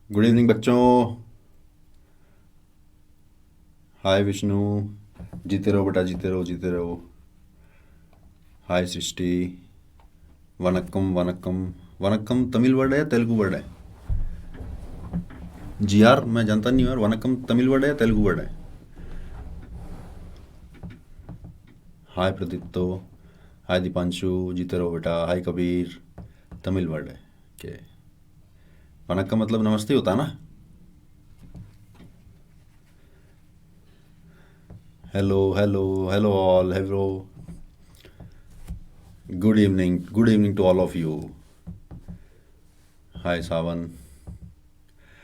Good evening बच्चों। हाय विष्णु। जीते रहो बेटा, जीते रहो, जीते रहो। हाय सृष्टि। वनक्कम वनक्कम। वनक्कम तमिल वर्ड है या तेलुगु वर्ड है? जी यार, मैं जानता नहीं हूँ यार, वनक्कम तमिल वर्ड है या तेलुगु वर्ड है? हाय प्रदीप्तो। हाय दीपांशु। जीते रहो बेटा। हाय कबीर। तमिल वर्ड है। ओके। वनक्कम मतलब नमस्ते होता है ना? Hello hello. Hello all, hello. Good evening to all of you. Hi Sawan.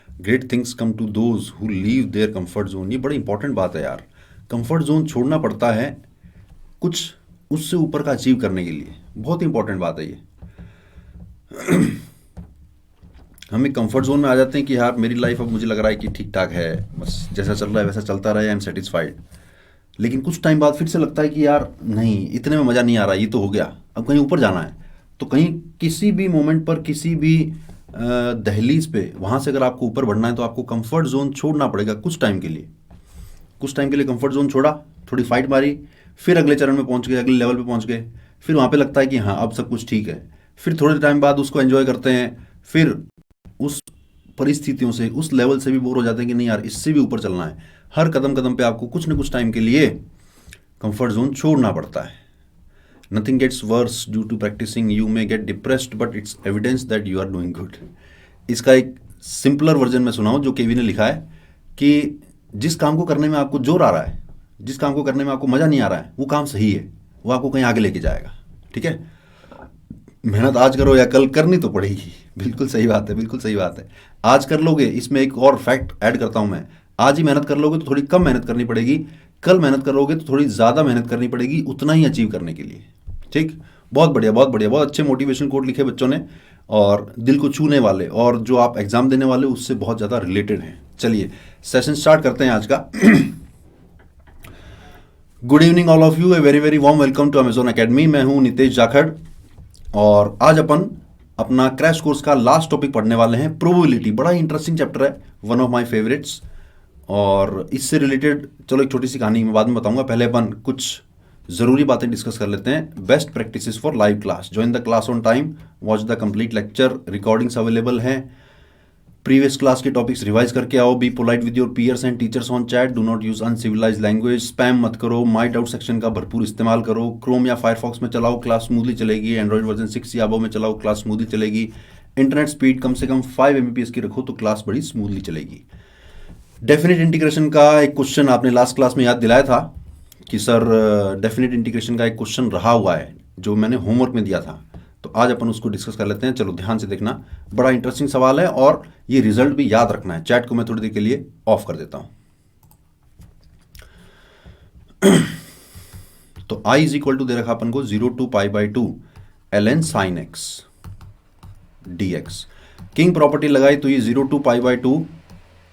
Great things come to those who leave their comfort zone. ये बड़ी इंपॉर्टेंट बात है यार। कंफर्ट जोन छोड़ना पड़ता है कुछ उससे ऊपर का अचीव करने के लिए। बहुत इंपॉर्टेंट बात है ये। हम एक कंफर्ट जोन में आ जाते हैं कि यार मेरी लाइफ अब मुझे लग रहा है कि ठीक ठाक है, बस जैसा चल रहा है वैसा चलता रहे, आई एम सेटिस्फाइड। लेकिन कुछ टाइम बाद फिर से लगता है कि यार नहीं, इतने में मज़ा नहीं आ रहा, ये तो हो गया, अब कहीं ऊपर जाना है। तो कहीं किसी भी मोमेंट पर, किसी भी दहलीज पे, वहाँ से अगर आपको ऊपर बढ़ना है तो आपको कंफर्ट जोन छोड़ना पड़ेगा कुछ टाइम के लिए। कुछ टाइम के लिए कंफर्ट जोन छोड़ा, थोड़ी फाइट मारी, फिर अगले चरण में पहुंच गए, अगले लेवल पे पहुंच गए। फिर वहाँ पे लगता है कि हाँ अब सब कुछ ठीक है। फिर थोड़े टाइम बाद उसको एंजॉय करते हैं। फिर उस परिस्थितियों से, उस लेवल से भी बोर हो जाते हैं कि नहीं यार, इससे भी ऊपर चलना है। हर कदम कदम पे आपको कुछ न कुछ टाइम के लिए कंफर्ट जोन छोड़ना पड़ता है। Nothing gets worse due to practising, you may get depressed but it's evidence that you are doing good. इसका एक सिंपलर वर्जन में सुनाऊं जो केवी ने लिखा है कि जिस काम को करने में आपको जोर आ रहा है, जिस काम को करने में आपको मज़ा नहीं आ रहा है, वो काम सही है, वो आपको कहीं आगे लेके जाएगा। ठीक है? मेहनत आज करो या कल, करनी तो पड़ेगी। बिल्कुल सही बात है, बिल्कुल सही बात है। आज कर लोगे, इसमें एक और फैक्ट ऐड करता हूं मैं। आज ही मेहनत कर लोगे तो थोड़ी कम मेहनत करनी पड़ेगी। कल मेहनत करोगे तो थोड़ी ज़्यादा मेहनत करनी पड़ेगी उतना ही अचीव करने के लिए। ठीक। बहुत बढ़िया, बहुत बढ़िया, बहुत अच्छे मोटिवेशन कोट लिखे बच्चों ने, और दिल को छूने वाले, और जो आप एग्जाम देने वाले उससे बहुत ज़्यादा रिलेटेड हैं। चलिए सेशन स्टार्ट करते हैं आज का। Good evening all of you, a very very warm welcome to Amazon Academy. मैं हूं नितेश जाखड़, और आज अपन अपना क्रैश कोर्स का लास्ट टॉपिक पढ़ने वाले हैं, प्रोबेबिलिटी। बड़ा ही इंटरेस्टिंग चैप्टर है, वन ऑफ माय फेवरेट्स। और इससे रिलेटेड चलो एक छोटी सी कहानी मैं बाद में बताऊंगा, पहले अपन कुछ ज़रूरी बातें डिस्कस कर लेते हैं। Best practices for live class, join the class on time, watch the complete lecture, recordings available हैं। प्रीवियस क्लास के टॉपिक्स रिवाइज करके आओ। Be polite with your peers and teachers on chat, do not use uncivilise language, spam मत करो, माई doubt section का भरपूर इस्तेमाल करो। क्रोम या फायरफॉक्स में चलाओ, क्लास स्मूथली चलेगी। एंड्रॉइड वर्जन 6 या अबव में चलाओ, क्लास स्मूथली चलेगी। इंटरनेट स्पीड कम से कम 5 Mbps की रखो तो क्लास बड़ी स्मूथली चलेगी। डेफिनेट इंटीग्रेशन का एक क्वेश्चन आपने लास्ट क्लास में याद दिलाया था कि सर डेफिनेट इंटीग्रेशन का एक क्वेश्चन रहा हुआ है जो मैंने होमवर्क में दिया था, तो आज अपन उसको डिस्कस कर लेते हैं। चलो ध्यान से देखना, बड़ा इंटरेस्टिंग सवाल है, और ये रिजल्ट भी याद रखना है। चैट को मैं थोड़ी देर के लिए ऑफ कर देता हूं। तो आई इज इक्वल टू दे रखा अपन को 0 to π/2 ln sin x dx। King property लगाई तो ये 0 to π/2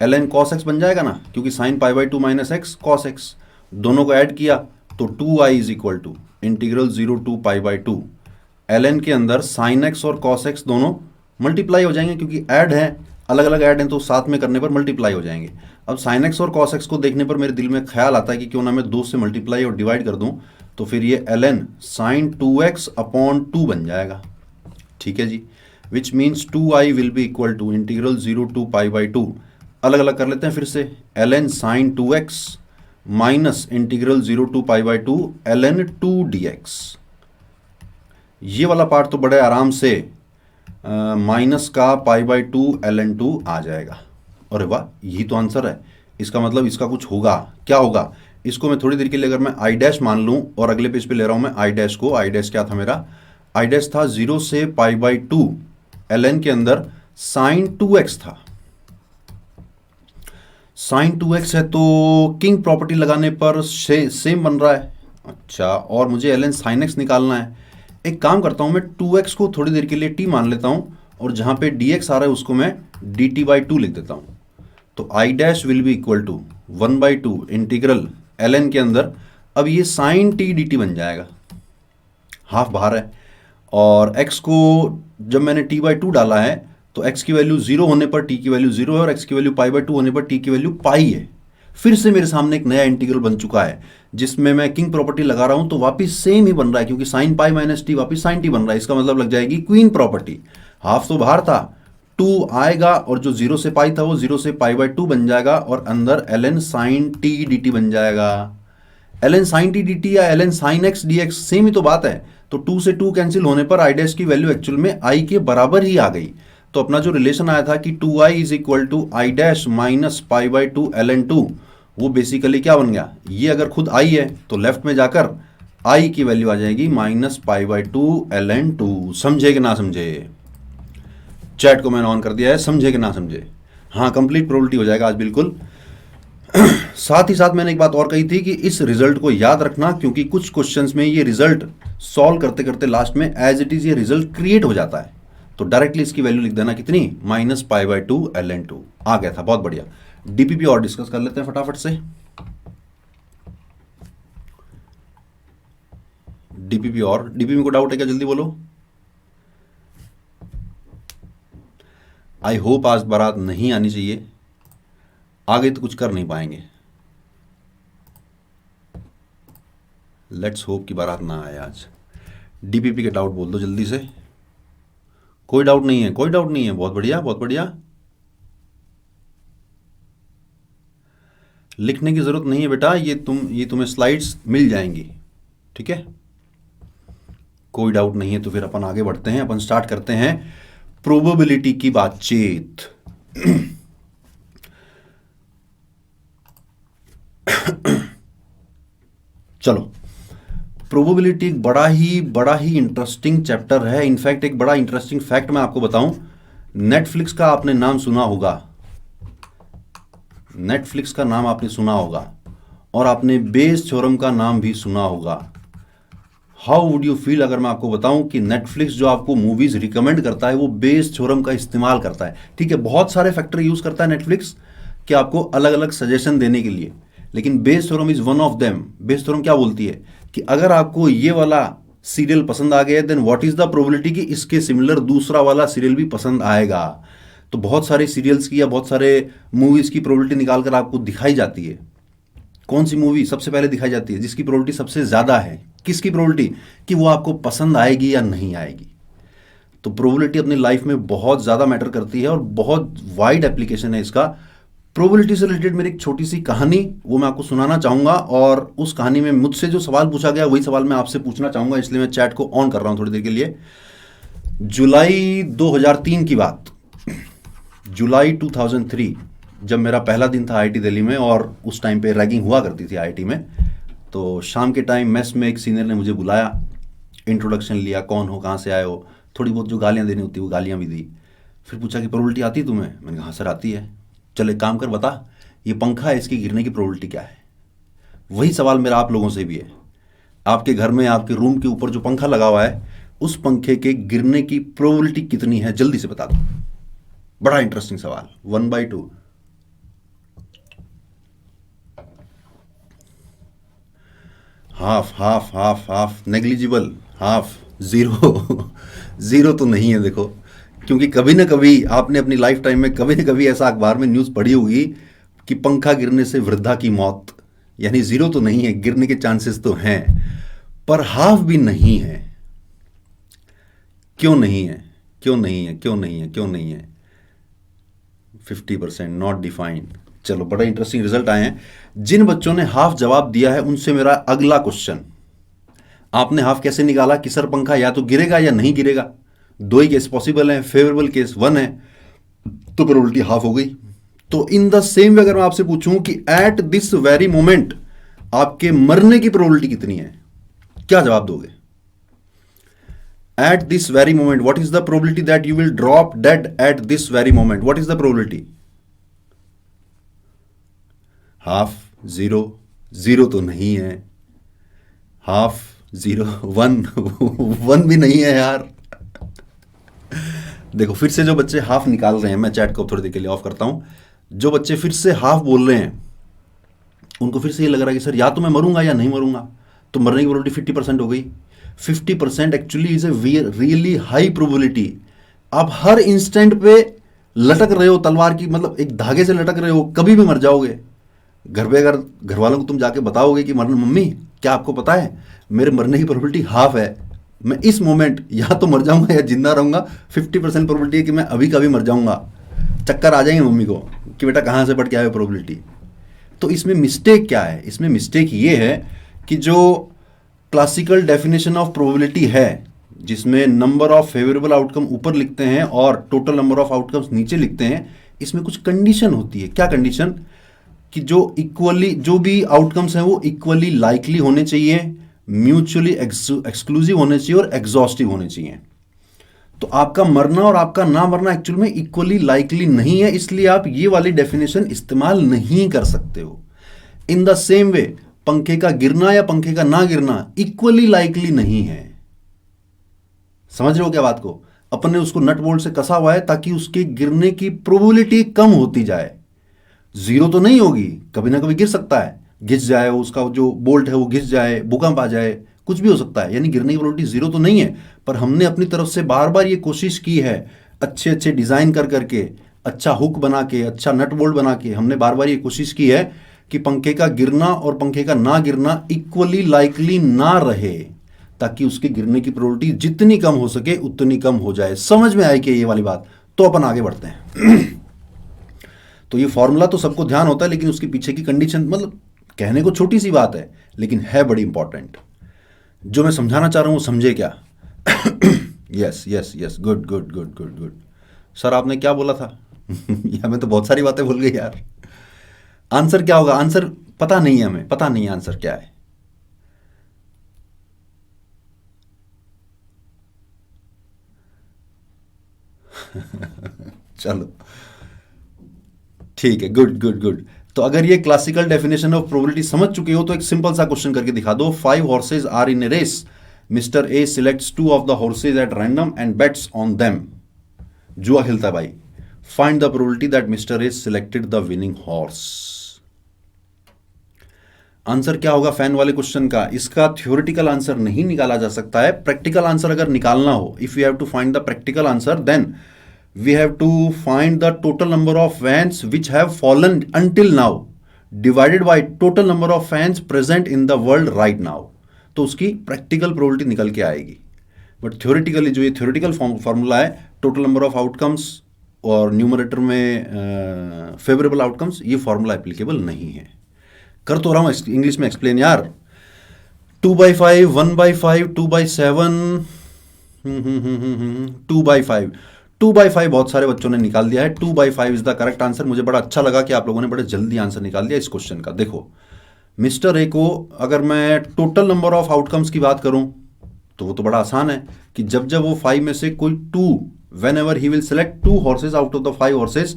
ln cos x बन जाएगा ना, क्योंकि sin π/2 minus X cos x, दोनों को ऐड किया तो 2i is equal to integral 0 to π/2 ln के अंदर sin x और cos x दोनों मल्टीप्लाई हो जाएंगे, क्योंकि ऐड है, अलग अलग ऐड हैं तो साथ में करने पर मल्टीप्लाई हो जाएंगे। अब sin x और cos x को देखने पर मेरे दिल में ख्याल आता है कि क्यों ना मैं 2 से मल्टीप्लाई और डिवाइड कर दूं, तो फिर ये ln sin 2x/2 बन जाएगा। ठीक है जी, which means 2i will be equal to integral 0 to π/2, अलग अलग कर लेते हैं फिर से, ln sin 2x minus integral 0 to π/2 ln 2 dx। ये वाला पार्ट तो बड़े आराम से माइनस का π/2 ln 2 आ जाएगा। अरे वाह, यही तो आंसर है। इसका मतलब इसका कुछ होगा, क्या होगा? इसको मैं थोड़ी देर के लिए अगर मैं आई डैश मान लूं, और अगले पेज पे ले रहा हूं मैं आई डैश को। आई डैश क्या था मेरा? आई डैश था 0 से π/2 ln के अंदर sin 2x था। sin 2x है तो किंग प्रॉपर्टी लगाने पर सेम बन रहा है। अच्छा, और मुझे ln sin x निकालना है। एक काम करता हूं, मैं 2x को थोड़ी देर के लिए t मान लेता हूं, और जहां पे dx आ रहा है उसको मैं dt/2 लिख देता हूं। तो I dash will be equal to 1/2 integral ln के अंदर, अब ये sin t dt बन जाएगा, हाफ बाहर है, और x को जब मैंने t/2 डाला है तो x की वैल्यू 0 होने पर t की वैल्यू 0 है और x की वैल्यू पाई बाय 2 होने पर t की वैल्यू पाई है। फिर से मेरे सामने एक नया इंटीग्रल बन चुका है जिसमें मैं किंग प्रॉपर्टी लगा रहा हूं, तो वापस सेम ही बन रहा है क्योंकि साइन पाई माइनस टी वापस साइन टी बन रहा है। इसका मतलब लग जाएगी क्वीन प्रॉपर्टी। हाफ तो बाहर था, 2 आएगा और जो 0 से पाई था वो 0 से पाई बाय 2 बन जाएगा और अंदर ln sine T D T बन जाएगा। ln sine T D T या ln sine X D X same ही तो बात है। तो 2 से 2 कैंसिल होने पर आई डैश की वैल्यू एक्चुअल में आई के बराबर ही आ गई। तो अपना जो रिलेशन आया था कि 2i is equal to I dash minus pi by 2 ln 2, वो बेसिकली क्या बन गया, ये अगर खुद i है तो लेफ्ट में जाकर i की वैल्यू आ जाएगी माइनस पाई बाई 2 ln 2। समझे कि ना समझे? चैट को मैंने ऑन कर दिया है, समझे कि ना समझे? हाँ, कंप्लीट प्रोबेबिलिटी हो जाएगा आज बिल्कुल। साथ ही साथ मैंने एक बात और कही थी कि इस रिजल्ट को याद रखना, क्योंकि कुछ क्वेश्चंस में ये रिजल्ट सॉल्व करते करते लास्ट में एज इट इज ये रिजल्ट क्रिएट हो जाता है। तो डायरेक्टली इसकी वैल्यू लिख देना कितनी, माइनस पाई बाई 2 ln 2 आ गया था। बहुत बढ़िया। डीपीपी और डिस्कस कर लेते हैं फटाफट से। डीपीपी को डाउट है क्या? जल्दी बोलो। आई होप आज बारात नहीं आनी चाहिए, आगे तो कुछ कर नहीं पाएंगे। लेट्स होप कि बारात ना आए आज। डीपीपी के डाउट बोल दो जल्दी से। कोई डाउट नहीं है, कोई डाउट नहीं है। बहुत बढ़िया, बहुत बढ़िया। लिखने की जरूरत नहीं है बेटा, ये तुम्हें स्लाइड्स मिल जाएंगी, ठीक है। कोई डाउट नहीं है तो फिर अपन आगे बढ़ते हैं। अपन स्टार्ट करते हैं प्रोबेबिलिटी की बातचीत। चलो, प्रोबेबिलिटी एक बड़ा ही इंटरेस्टिंग चैप्टर है। इनफैक्ट एक बड़ा इंटरेस्टिंग फैक्ट मैं आपको बताऊं, नेटफ्लिक्स का आपने नाम सुना होगा, नेटफ्लिक्स का नाम आपने सुना होगा और आपने बेस थ्योरम का नाम भी सुना होगा। हाउ वुड यू फील अगर मैं आपको बताऊं कि नेटफ्लिक्स जो आपको मूवीज रिकमेंड करता है वो बेस थ्योरम का इस्तेमाल करता है। ठीक है, बहुत सारे फैक्टर यूज करता है नेटफ्लिक्स कि आपको अलग अलग सजेशन देने के लिए, लेकिन Bayes theorem is one of them. Bayes theorem क्या बोलती है कि अगर आपको ये वाला सीरियल पसंद आ गया then what is the probability कि इसके सिमिलर दूसरा वाला सीरियल भी पसंद आएगा। तो बहुत सारे सीरियल्स की या बहुत सारे मूवीज की प्रोबेबिलिटी निकालकर आपको दिखाई जाती है। कौन सी मूवी सबसे पहले दिखाई जाती है? जिसकी प्रोबेबिलिटी सबसे ज्यादा है। किसकी प्रोबेबिलिटी? कि वो आपको पसंद आएगी या नहीं आएगी। तो प्रोबेबिलिटी अपनी लाइफ में बहुत ज्यादा मैटर करती है और बहुत वाइड एप्लीकेशन है इसका। प्रोबेबिलिटी से रिलेटेड मेरी एक छोटी सी कहानी वो मैं आपको सुनाना चाहूंगा और उस कहानी में मुझसे जो सवाल पूछा गया वही सवाल मैं आपसे पूछना चाहूंगा, इसलिए मैं चैट को ऑन कर रहा हूं थोड़ी देर के लिए। जुलाई 2003 की बात, जुलाई 2003 जब मेरा पहला दिन था आईआईटी दिल्ली में और उस टाइम पे रैगिंग हुआ करती थी आईआईटी में। तो शाम के टाइम मेस में एक सीनियर ने मुझे बुलाया, इंट्रोडक्शन लिया, कौन हो, कहाँ से आए हो, थोड़ी बहुत जो गालियाँ देनी होती वो गालियाँ भी दी। फिर पूछा कि प्रोबेबिलिटी आती है तुम्हें? मैंने कहा हाँ सर आती है। चल एक काम कर, बता ये पंखा है, इसकी गिरने की प्रोबेबिलिटी क्या है? वही सवाल मेरा आप लोगों से भी है। आपके घर में आपके रूम के ऊपर जो पंखा लगा हुआ है उस पंखे के गिरने की प्रोबेबिलिटी कितनी है? जल्दी से बता दो। बड़ा इंटरेस्टिंग सवाल। 1/2, half half half half, negligible, half, zero. Zero तो नहीं है देखो, क्योंकि कभी ना कभी आपने अपनी लाइफ टाइम में कभी ना कभी ऐसा अखबार में न्यूज़ पढ़ी होगी कि पंखा गिरने से वृद्धा की मौत। यानी जीरो तो नहीं है, गिरने के चांसेस तो हैं, पर हाफ भी नहीं है। क्यों नहीं है? क्यों नहीं है? क्यों नहीं है? क्यों नहीं है? 50% नॉट डिफाइंड। चलो, बड़ा इंटरेस्टिंग रिजल्ट आए हैं। जिन बच्चों ने हाफ जवाब दिया है उनसे मेरा अगला क्वेश्चन, आपने हाफ कैसे निकाला कि सर पंखा या तो गिरेगा या नहीं गिरेगा? दो ही केस पॉसिबल है, फेवरेबल केस 1 है, तो प्रोबेबिलिटी हाफ हो गई। तो इन द सेम वे अगर मैं आपसे पूछूं कि एट दिस वेरी मोमेंट आपके मरने की प्रोबेबिलिटी कितनी है, क्या जवाब दोगे? At this very moment what is the probability that you will drop dead at this very moment? What is the probability? Half, zero, zero तो नहीं है, हाफ, जीरो, 1, 1 भी नहीं है यार। देखो फिर से जो बच्चे हाफ निकाल रहे हैं, मैं चैट को थोड़ी देर के लिए ऑफ करता हूं। जो बच्चे फिर से हाफ बोल रहे हैं उनको फिर से ये लग रहा है कि सर या तो मैं मरूंगा या नहीं मरूंगा, तो मरने की प्रोबेबिलिटी 50% हो गई। 50% actually is a really high probability. आप हर इंस्टेंट पे लटक रहे हो तलवार की, मतलब एक धागे से लटक रहे हो, कभी भी मर जाओगे। घर पे अगर घर वालों को तुम जाके बताओगे कि मरना, मम्मी क्या आपको पता है मेरे मरने की प्रोबेबिलिटी हाफ है, मैं इस मोमेंट या तो मर जाऊंगा या जिंदा रहूंगा, 50% प्रोबेबिलिटी है कि मैं अभी कभी मर जाऊंगा। चक्कर आ जाएंगे मम्मी को कि बेटा कहाँ से पढ़ के आए प्रोबेबिलिटी। तो इसमें मिस्टेक क्या है? इसमें मिस्टेक ये है कि जो क्लासिकल डेफिनेशन ऑफ प्रोबेबिलिटी है, जिसमें नंबर ऑफ फेवरेबल आउटकम ऊपर लिखते हैं और टोटल नंबर ऑफ आउटकम्स नीचे लिखते हैं, इसमें कुछ कंडीशन होती है। क्या कंडीशन? कि जो भी आउटकम्स हैं वो इक्वली लाइकली होने चाहिए, म्यूचुअली एक्सक्लूसिव होने चाहिए और एग्जॉस्टिव होने चाहिए। तो आपका मरना और आपका ना मरना एक्चुअल में इक्वली लाइकली नहीं है, इसलिए आप ये वाली डेफिनेशन इस्तेमाल नहीं कर सकते हो। इन द सेम वे पंखे का गिरना या पंखे का ना गिरना इक्वली लाइकली नहीं है। समझ रहे हो क्या बात को? अपन ने उसको नट बोल्ट से कसा हुआ है ताकि उसके गिरने की प्रोबेबिलिटी कम होती जाए। जीरो तो नहीं होगी, कभी ना कभी गिर सकता है, घिस जाए उसका जो बोल्ट है वो घिस जाए, भूकंप आ जाए, कुछ भी हो सकता है, यानी गिरने की प्रोबेबिलिटी जीरो तो नहीं है। पर हमने अपनी तरफ से बार बार ये कोशिश की है, अच्छे अच्छे डिजाइन कर करके, अच्छा हुक बना के, अच्छा नट बोल्ट बना के, हमने बार बार ये कोशिश की है कि पंखे का गिरना और पंखे का ना गिरना इक्वली लाइकली ना रहे, ताकि उसके गिरने की प्रोबेबिलिटी जितनी कम हो सके उतनी कम हो जाए। समझ में आई कि ये वाली बात? तो अपन आगे बढ़ते हैं। तो ये फॉर्मूला तो सबको ध्यान होता है, लेकिन उसके पीछे की कंडीशन, मतलब कहने को छोटी सी बात है लेकिन है बड़ी इंपॉर्टेंट। जो मैं समझाना चाह रहा हूं वो समझे क्या? Yes yes yes, good good good good good. Sir आपने क्या बोला था? या मैं तो बहुत सारी बातें भूल गई यार। आंसर क्या होगा? आंसर पता नहीं है, हमें पता नहीं है आंसर क्या है। चलो ठीक है, गुड गुड गुड। तो अगर ये क्लासिकल डेफिनेशन ऑफ प्रोबेबिलिटी समझ चुके हो तो एक सिंपल सा क्वेश्चन करके दिखा दो। 5 horses are in a race, mister A selects 2 of the horses at random and bets on them. जुआ खेलता है भाई। Find the probability that mister A selected the winning horse. Answer क्या होगा फैन वाले क्वेश्चन का? इसका थ्योरेटिकल आंसर नहीं निकाला जा सकता है। प्रैक्टिकल आंसर अगर निकालना हो, if you have to find the practical answer, then we have to find the total number of fans which have fallen until now divided by total number of fans present in the world right now। तो उसकी practical probability निकल के आएगी। But theoretically जो ये theoretical formula है, total number of outcomes और numerator में फेवरेबल आउटकम्स, ये फॉर्मूला एप्लीकेबल नहीं है। कर तो रहा हूँ इंग्लिश में एक्सप्लेन यार। 2/5, 1/5, 2/7, 2/5। 2/5 बहुत सारे बच्चों ने निकाल दिया है। 2/5 इज द करेक्ट आंसर। मुझे बड़ा अच्छा लगा कि आप लोगों ने बड़े जल्दी आंसर निकाल दिया इस क्वेश्चन का। देखो मिस्टर ए को अगर मैं टोटल नंबर ऑफ आउटकम्स की बात करूं तो वो तो बड़ा आसान है कि जब जब वो 5 में से कोई 2, whenever he will select 2 horses out of the 5 horses,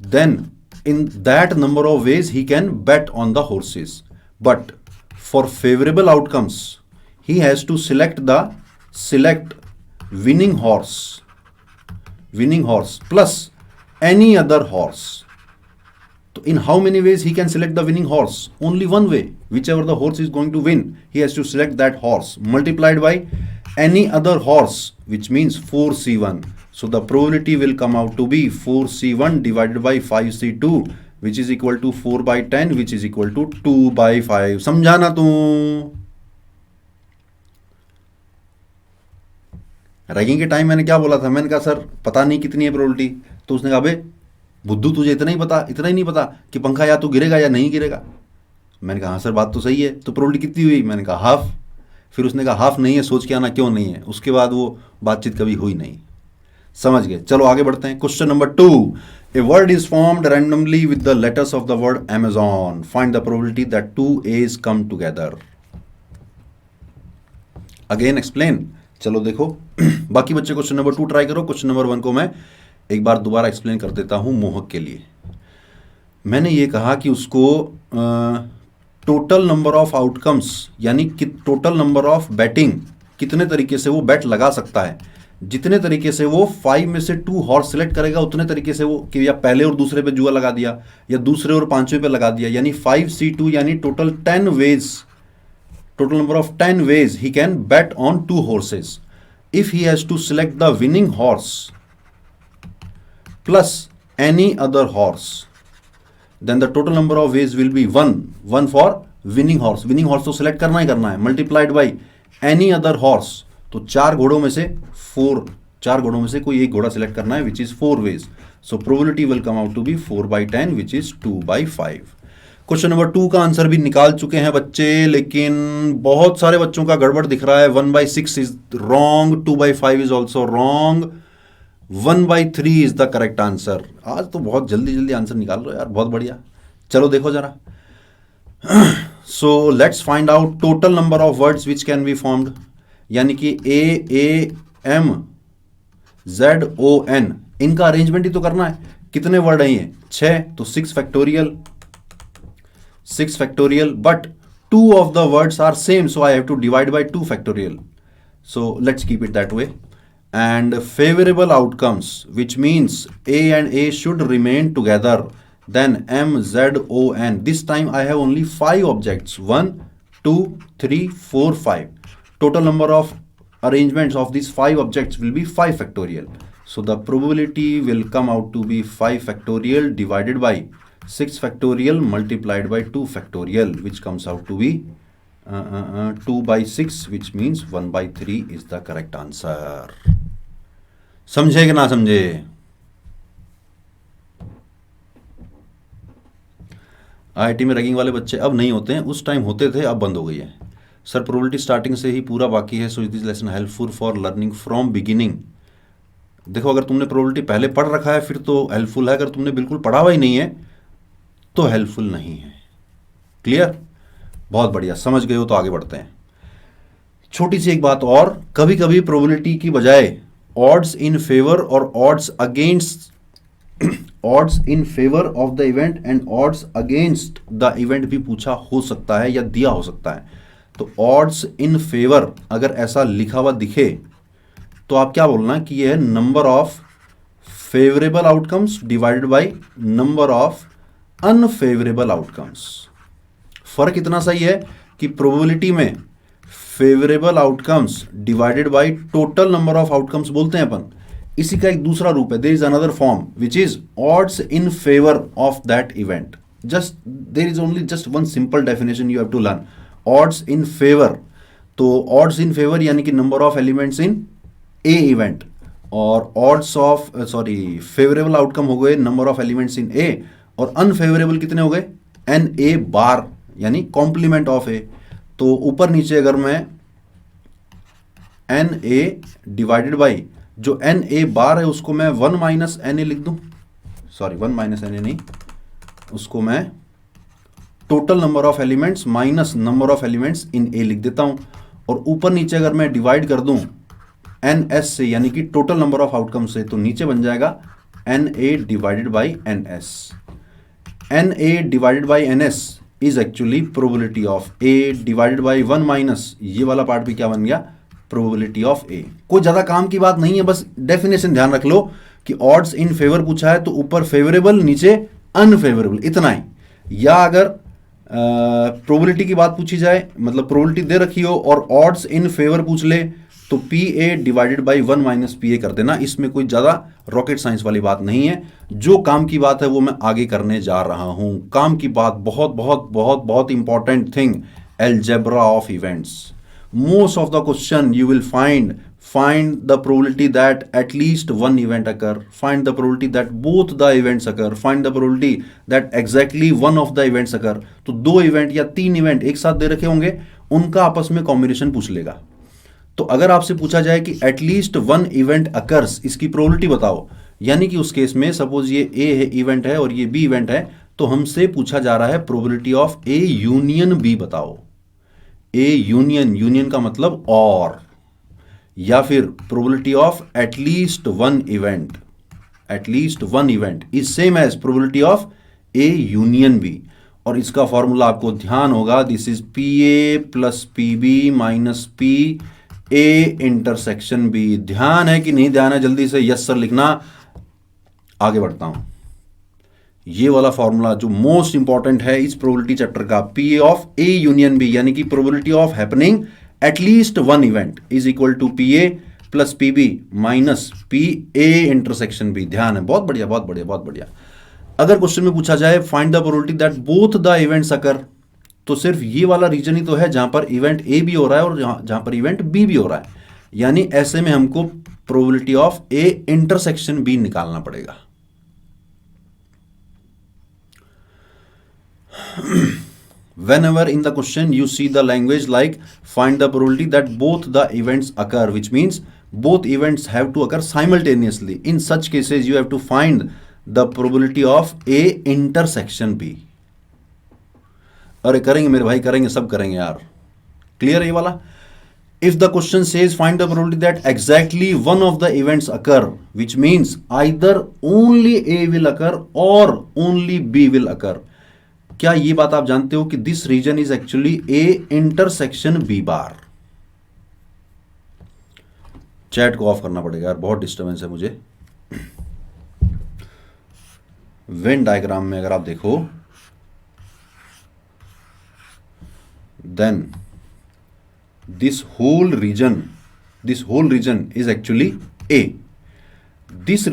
then in that number of ways he can bet on the horses. But for favorable outcomes he has to select winning horse plus any other horse. So in how many ways he can select the winning horse? Only one way. Whichever the horse is going to win, he has to select that horse multiplied by any other horse, which means 4C1. So the probability will come out to be 4C1 divided by 5C2, which is equal to 4/10, which is equal to 2/5. समझाना तू? Ragging के time मैंने क्या बोला था? मैंने कहा sir पता नहीं कितनी है प्रोबेबिलिटी। तो उसने कहा बे बुद्धू तुझे इतना ही नहीं पता कि पंखा या तो गिरेगा या नहीं गिरेगा। मैंने कहा हाँ सर बात तो सही है, तो प्रोबेबिलिटी कितनी हुई? मैंने कहा हाफ। फिर उसने कहा हाफ नहीं है, सोच के आना क्यों नहीं है। उसके बाद वो बातचीत कभी हुई नहीं। समझ गए? चलो आगे बढ़ते हैं। Question number 2, a word is formed randomly with the letters of the word Amazon, find the probability that 2 A's come together. Again explain. चलो देखो बाकी बच्चे क्वेश्चन नंबर 2 ट्राई करो। क्वेश्चन नंबर 1 को मैं एक बार दोबारा एक्सप्लेन कर देता हूं मोहक के लिए। मैंने ये कहा कि उसको टोटल नंबर ऑफ आउटकम्स यानी कि टोटल नंबर ऑफ बैटिंग, कितने तरीके से वो बैट लगा सकता है, जितने तरीके से वो 5 में से 2 हॉर्स सेलेक्ट करेगा उतने तरीके से वो कि या पहले और दूसरे पे जुआ लगा दिया या दूसरे और पांचवें पे लगा दिया, यानी 5C2 यानी total 10 ways, total number of 10 ways he can bet on 2 horses. If he has to select the winning horse, plus any other horse, then the total number of ways will be 1 for winning horse. winning horse तो select करना ही करना है, multiplied by any other horse, तो 4 घोड़ों में से 4 घोड़ों में से कोई एक घोड़ा select करना है, which is 4 ways. So probability will come out to be 4/10, which is 2/5. Question number 2 का आंसर भी निकाल चुके हैं बच्चे, लेकिन बहुत सारे बच्चों का गड़बड़ दिख रहा है. 1/6 is wrong, 2/5 is also wrong, 1/3 is the correct answer. आज तो बहुत जल्दी जल्दी आंसर निकाल रहे हो यार, बहुत बढ़िया. चलो देखो जरा. So let's find out total number of words which can be formed, यानी कि AAMZON, इनका अरेंजमेंट ही तो करना है. कितने वर्ड है ये? 6, तो 6 factorial, but 2 of the words are same, so I have to divide by 2 factorial. So let's keep it that way. And favorable outcomes, which means A and A should remain together, then MZON. This time I have only 5 objects, 1 2 3 4 5. Total number of arrangements of these 5 objects will be 5 factorial. So the probability will come out to be 5 factorial divided by 6 factorial multiplied by 2 factorial, which comes out to be 2/6, which means 1/3 is the correct answer. समझे कि ना समझे? IIT में ragging वाले बच्चे अब नहीं होते हैं, उस टाइम होते थे, अब बंद हो गई है. सर प्रोबेबिलिटी स्टार्टिंग से ही पूरा बाकी है, so it is lesson helpful for learning from beginning. देखो, अगर तुमने प्रोबेबिलिटी पहले पढ़ रखा है फिर तो हेल्पफुल है, अगर तुमने बिल्कुल पढ़ा हुआ ही नहीं है तो हेल्पफुल नहीं है. क्लियर? बहुत बढ़िया, समझ गए हो तो आगे बढ़ते हैं. छोटी सी एक बात और, कभी कभी प्रोबेबिलिटी की बजाय ऑड्स इन फेवर और odds against, odds in favour of the event and odds against the event भी पूछा हो सकता है या दिया हो सकता है. तो ऑड्स इन फेवर अगर ऐसा लिखा हुआ दिखे तो आप क्या बोलना कि यह है number of favourable outcomes divided by number of unfavourable outcomes. फर्क इतना सही है कि प्रोबेबिलिटी में favourable outcomes divided by total number of outcomes बोलते हैं अपन. इसी का एक दूसरा रूप है, there is another form which is odds in favour of that event. Just there is only just one simple definition you have to learn. Odds in favour, तो ऑड्स इन फेवर यानी कि number of elements in A event, और odds of favourable outcome हो गए number of elements in ए, और unfavourable कितने हो गए? एन ए बार, यानी कॉम्प्लीमेंट ऑफ ए. तो ऊपर नीचे अगर मैं एन ए डिवाइडेड बाई जो एन ए बार है उसको मैं 1 माइनस एन ए लिख दूं, 1 माइनस एन ए नहीं, उसको मैं total number of elements minus number of elements in A लिख देता हूं. और ऊपर नीचे अगर मैं डिवाइड कर दूं एन एस से, यानी कि टोटल नंबर ऑफ आउटकम से, तो नीचे बन जाएगा N A divided by N S. N A divided by N S is actually probability of A divided by 1 minus, ये वाला पार्ट भी क्या बन गया? Probability of A. कोई ज्यादा काम की बात नहीं है, बस डेफिनेशन ध्यान रख लो कि ऑड्स इन फेवर पूछा है तो ऊपर फेवरेबल नीचे अनफेवरेबल, इतना ही. या अगर प्रोबेबिलिटी की बात पूछी जाए, मतलब प्रोबेबिलिटी दे रखी हो और ऑड्स इन फेवर पूछ ले, तो P A divided by 1 minus P ए कर देना. इसमें कोई ज़्यादा रॉकेट साइंस वाली बात नहीं है. जो काम की बात है वो मैं आगे करने जा रहा हूं. काम की बात बहुत बहुत बहुत बहुत important thing, algebra of events. Most of the question you will find the probability that at least one event occur, find the probability that both the events occur, find the probability that exactly one of the events occur. तो 2 event या 3 event एक साथ दे रखे होंगे, उनका आपस में combination पूछ लेगा. तो अगर आपसे पूछा जाए कि एटलीस्ट 1 इवेंट अकर्स, इसकी प्रोबेबिलिटी बताओ, यानी कि उस केस में सपोज ये ए इवेंट है और ये बी इवेंट है, तो हमसे पूछा जा रहा है probability of A union B बताओ. ए यूनियन का मतलब और, या फिर probability of at least one event is same as probability of A union B. और इसका फॉर्मूला आपको ध्यान होगा, this is P A plus P B minus P A intersection B. ध्यान है कि नहीं ध्यान है? जल्दी से यस सर लिखना. आगे बढ़ता हूं. ये वाला फॉर्मूला जो मोस्ट इंपॉर्टेंट है इस प्रोबेबिलिटी चैप्टर का, P A of A union B, यानी कि probability of happening at least 1 event is equal to P A plus P B minus P A intersection B. ध्यान है, बहुत बढ़िया बहुत बढ़िया बहुत बढ़िया। अगर क्वेश्चन में पूछा जाए find the probability that both the events अकर, तो सिर्फ ये वाला रीजन ही तो है जहां पर इवेंट ए भी हो रहा है और जहां पर इवेंट बी भी हो रहा है, यानी ऐसे में हमको probability of A intersection B निकालना पड़ेगा। Whenever in the question you see the language like find the probability that both the events occur, which means both events have to occur simultaneously, in such cases you have to find the probability of A intersection B। अरे करेंगे मेरे भाई, करेंगे, सब करेंगे यार। Clear है ये वाला? If the question says find the probability that exactly one of the events occur, which means either only A will occur or only B will occur, क्या ये बात आप जानते हो कि this region is actually A intersection B bar? Chat को off करना पड़ेगा यार, बहुत डिस्टर्बेंस है मुझे। वेन डायग्राम में अगर आप देखो, then this whole region is actually A. This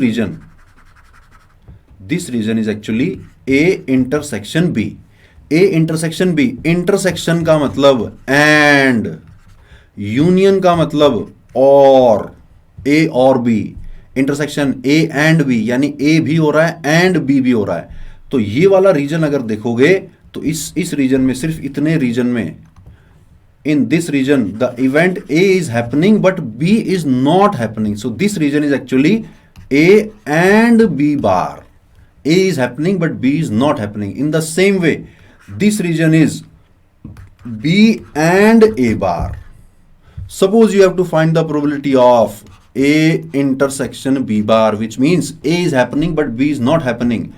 region is actually A intersection B. A intersection B, intersection का मतलब एंड, यूनियन का मतलब और, ए और B, intersection A and B, यानी ए भी हो रहा है एंड बी भी हो रहा है। तो ये वाला रीजन अगर देखोगे तो इस रीजन में, सिर्फ इतने रीजन में, in this region the event A is happening but B is not happening, so this region is actually A and B bar. A is happening but B is not happening. In the same way this region is B and A bar. Suppose you have to find the probability of A intersection B bar, which means A is happening but B is not happening.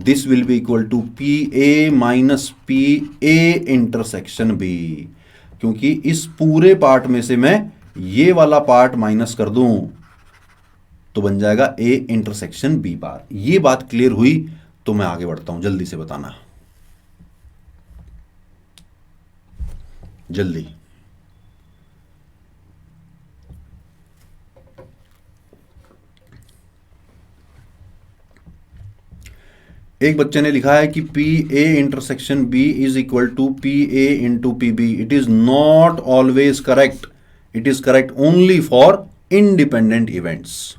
This will be equal to PA minus PA intersection B. क्योंकि इस पूरे part में से मैं ये वाला part minus कर दूं तो बन जाएगा ए इंटरसेक्शन बी बार। ये बात क्लियर हुई तो मैं आगे बढ़ता हूं, जल्दी से बताना, जल्दी। एक बच्चे ने लिखा है कि P A intersection B is equal to P A into P B. It is not always correct, it is correct only for independent events.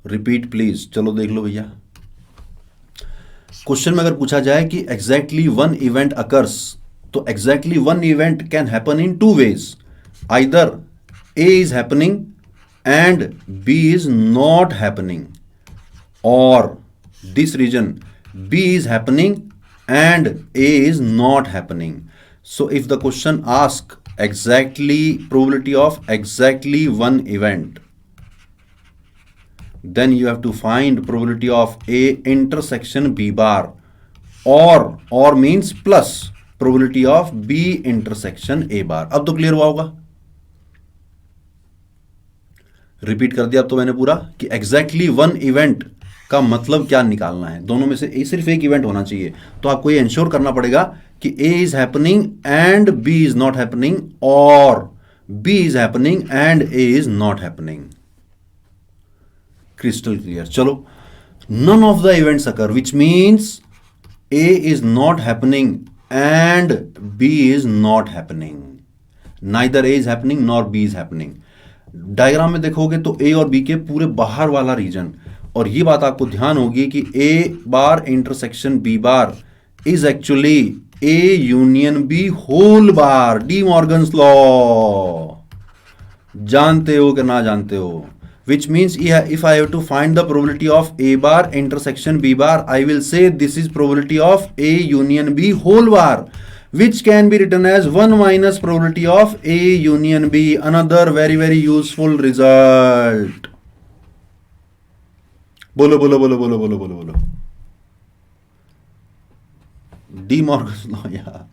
Repeat please, चलो देख लो भैया। क्वेश्चन में अगर पूछा जाए कि एग्जैक्टली वन इवेंट अकर्स, तो exactly one event can happen in two ways. Either A is happening and B is not happening, और this region B is happening and A is not happening. So if the question asks exactly probability of exactly one event, then you have to find probability of A intersection B bar, or means plus probability of B intersection A bar. अब तो clear हुआ होगा। Repeat कर दिया अब तो मैंने पूरा कि exactly one event का मतलब क्या निकालना है। दोनों में से सिर्फ एक इवेंट होना चाहिए, तो आपको ये इंश्योर करना पड़ेगा कि A is happening and B is not happening, और B is happening and A is not happening. Crystal clear. चलो, none of the events occur, which means A is not happening and B is not happening. Neither A is happening nor B is happening. Diagram में देखोगे तो A और B के पूरे बाहर वाला reason, और ये बात आपको ध्यान होगी कि A bar intersection B bar is actually A union B whole bar. De Morgan's law जानते हो कि ना जानते हो? Which means if I have to find the probability of A bar intersection B bar, I will say this is probability of A union B whole bar, which can be written as 1 minus probability of A union B. Another very useful result. बोलो बोलो बोलो बोलो बोलो बोलो बोलो। D Morgan's law यार,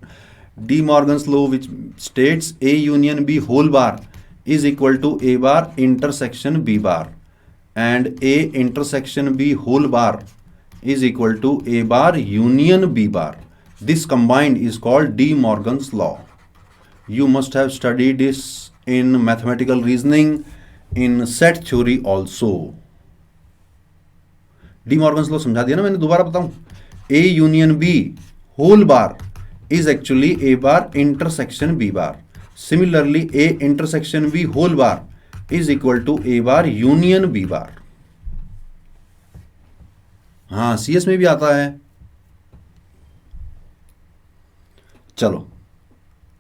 D Morgan's law which states A union B whole bar is equal to A bar intersection B bar, and A intersection B whole bar is equal to A bar union B bar. This combined is called De Morgan's law. You must have studied this in mathematical reasoning, in set theory also. De Morgan's law समझा दिया ना मैंने, दोबारा बताऊं, A union B whole bar is actually A bar intersection B bar. Similarly, A intersection B whole bar is equal to A bar union B bar. हाँ, CS में भी आता है. चलो,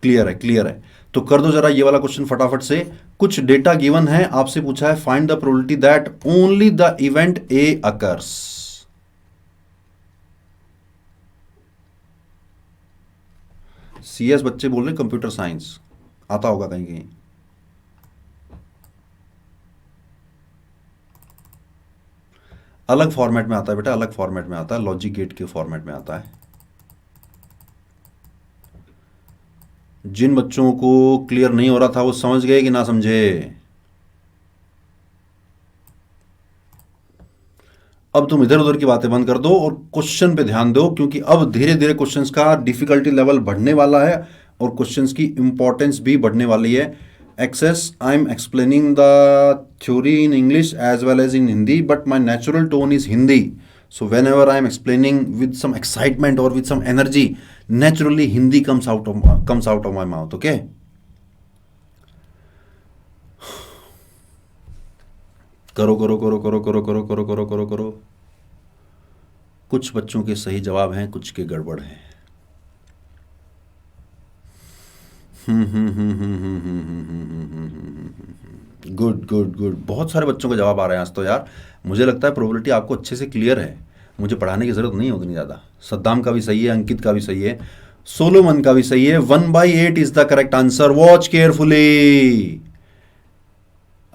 क्लियर है, क्लियर है. तो कर दो जरा ये वाला क्वेश्चन फटाफट से. कुछ डेटा गिवन है, आपसे पूछा है find the probability that only the event A occurs. CS बच्चे बोल रहे कंप्यूटर साइंस, आता होगा कहीं कहीं. अलग फॉर्मेट में आता है बेटा, अलग फॉर्मेट में आता है, लॉजिक गेट के फॉर्मेट में आता है. जिन बच्चों को क्लियर नहीं हो रहा था वो समझ गए कि ना समझे? अब तुम इधर उधर की बातें बंद कर दो और क्वेश्चन पे ध्यान दो, क्योंकि अब धीरे धीरे क्वेश्चंस का डिफिकल्टी लेवल बढ़ने वाला है और क्वेश्चंस की इंपॉर्टेंस भी बढ़ने वाली है. Excess, I am explaining the theory in English as well as in Hindi, but my natural tone is Hindi. So whenever I am explaining with some excitement or with some energy, naturally Hindi comes out of my mouth. Okay? करो करो करो करो करो करो करो करो करो करो. कुछ बच्चों के सही जवाब हैं, कुछ के गड़बड़ हैं. Good good good. बहुत सारे बच्चों के जवाब आ रहे हैं आज तो यार. मुझे लगता है प्रोबेबिलिटी आपको अच्छे से क्लियर है, मुझे पढ़ाने की जरूरत नहीं होगी ज़्यादा. सद्दाम का भी सही है, अंकित का भी सही है, सोलोमन का भी सही है. 1/8 is the correct answer. Watch carefully.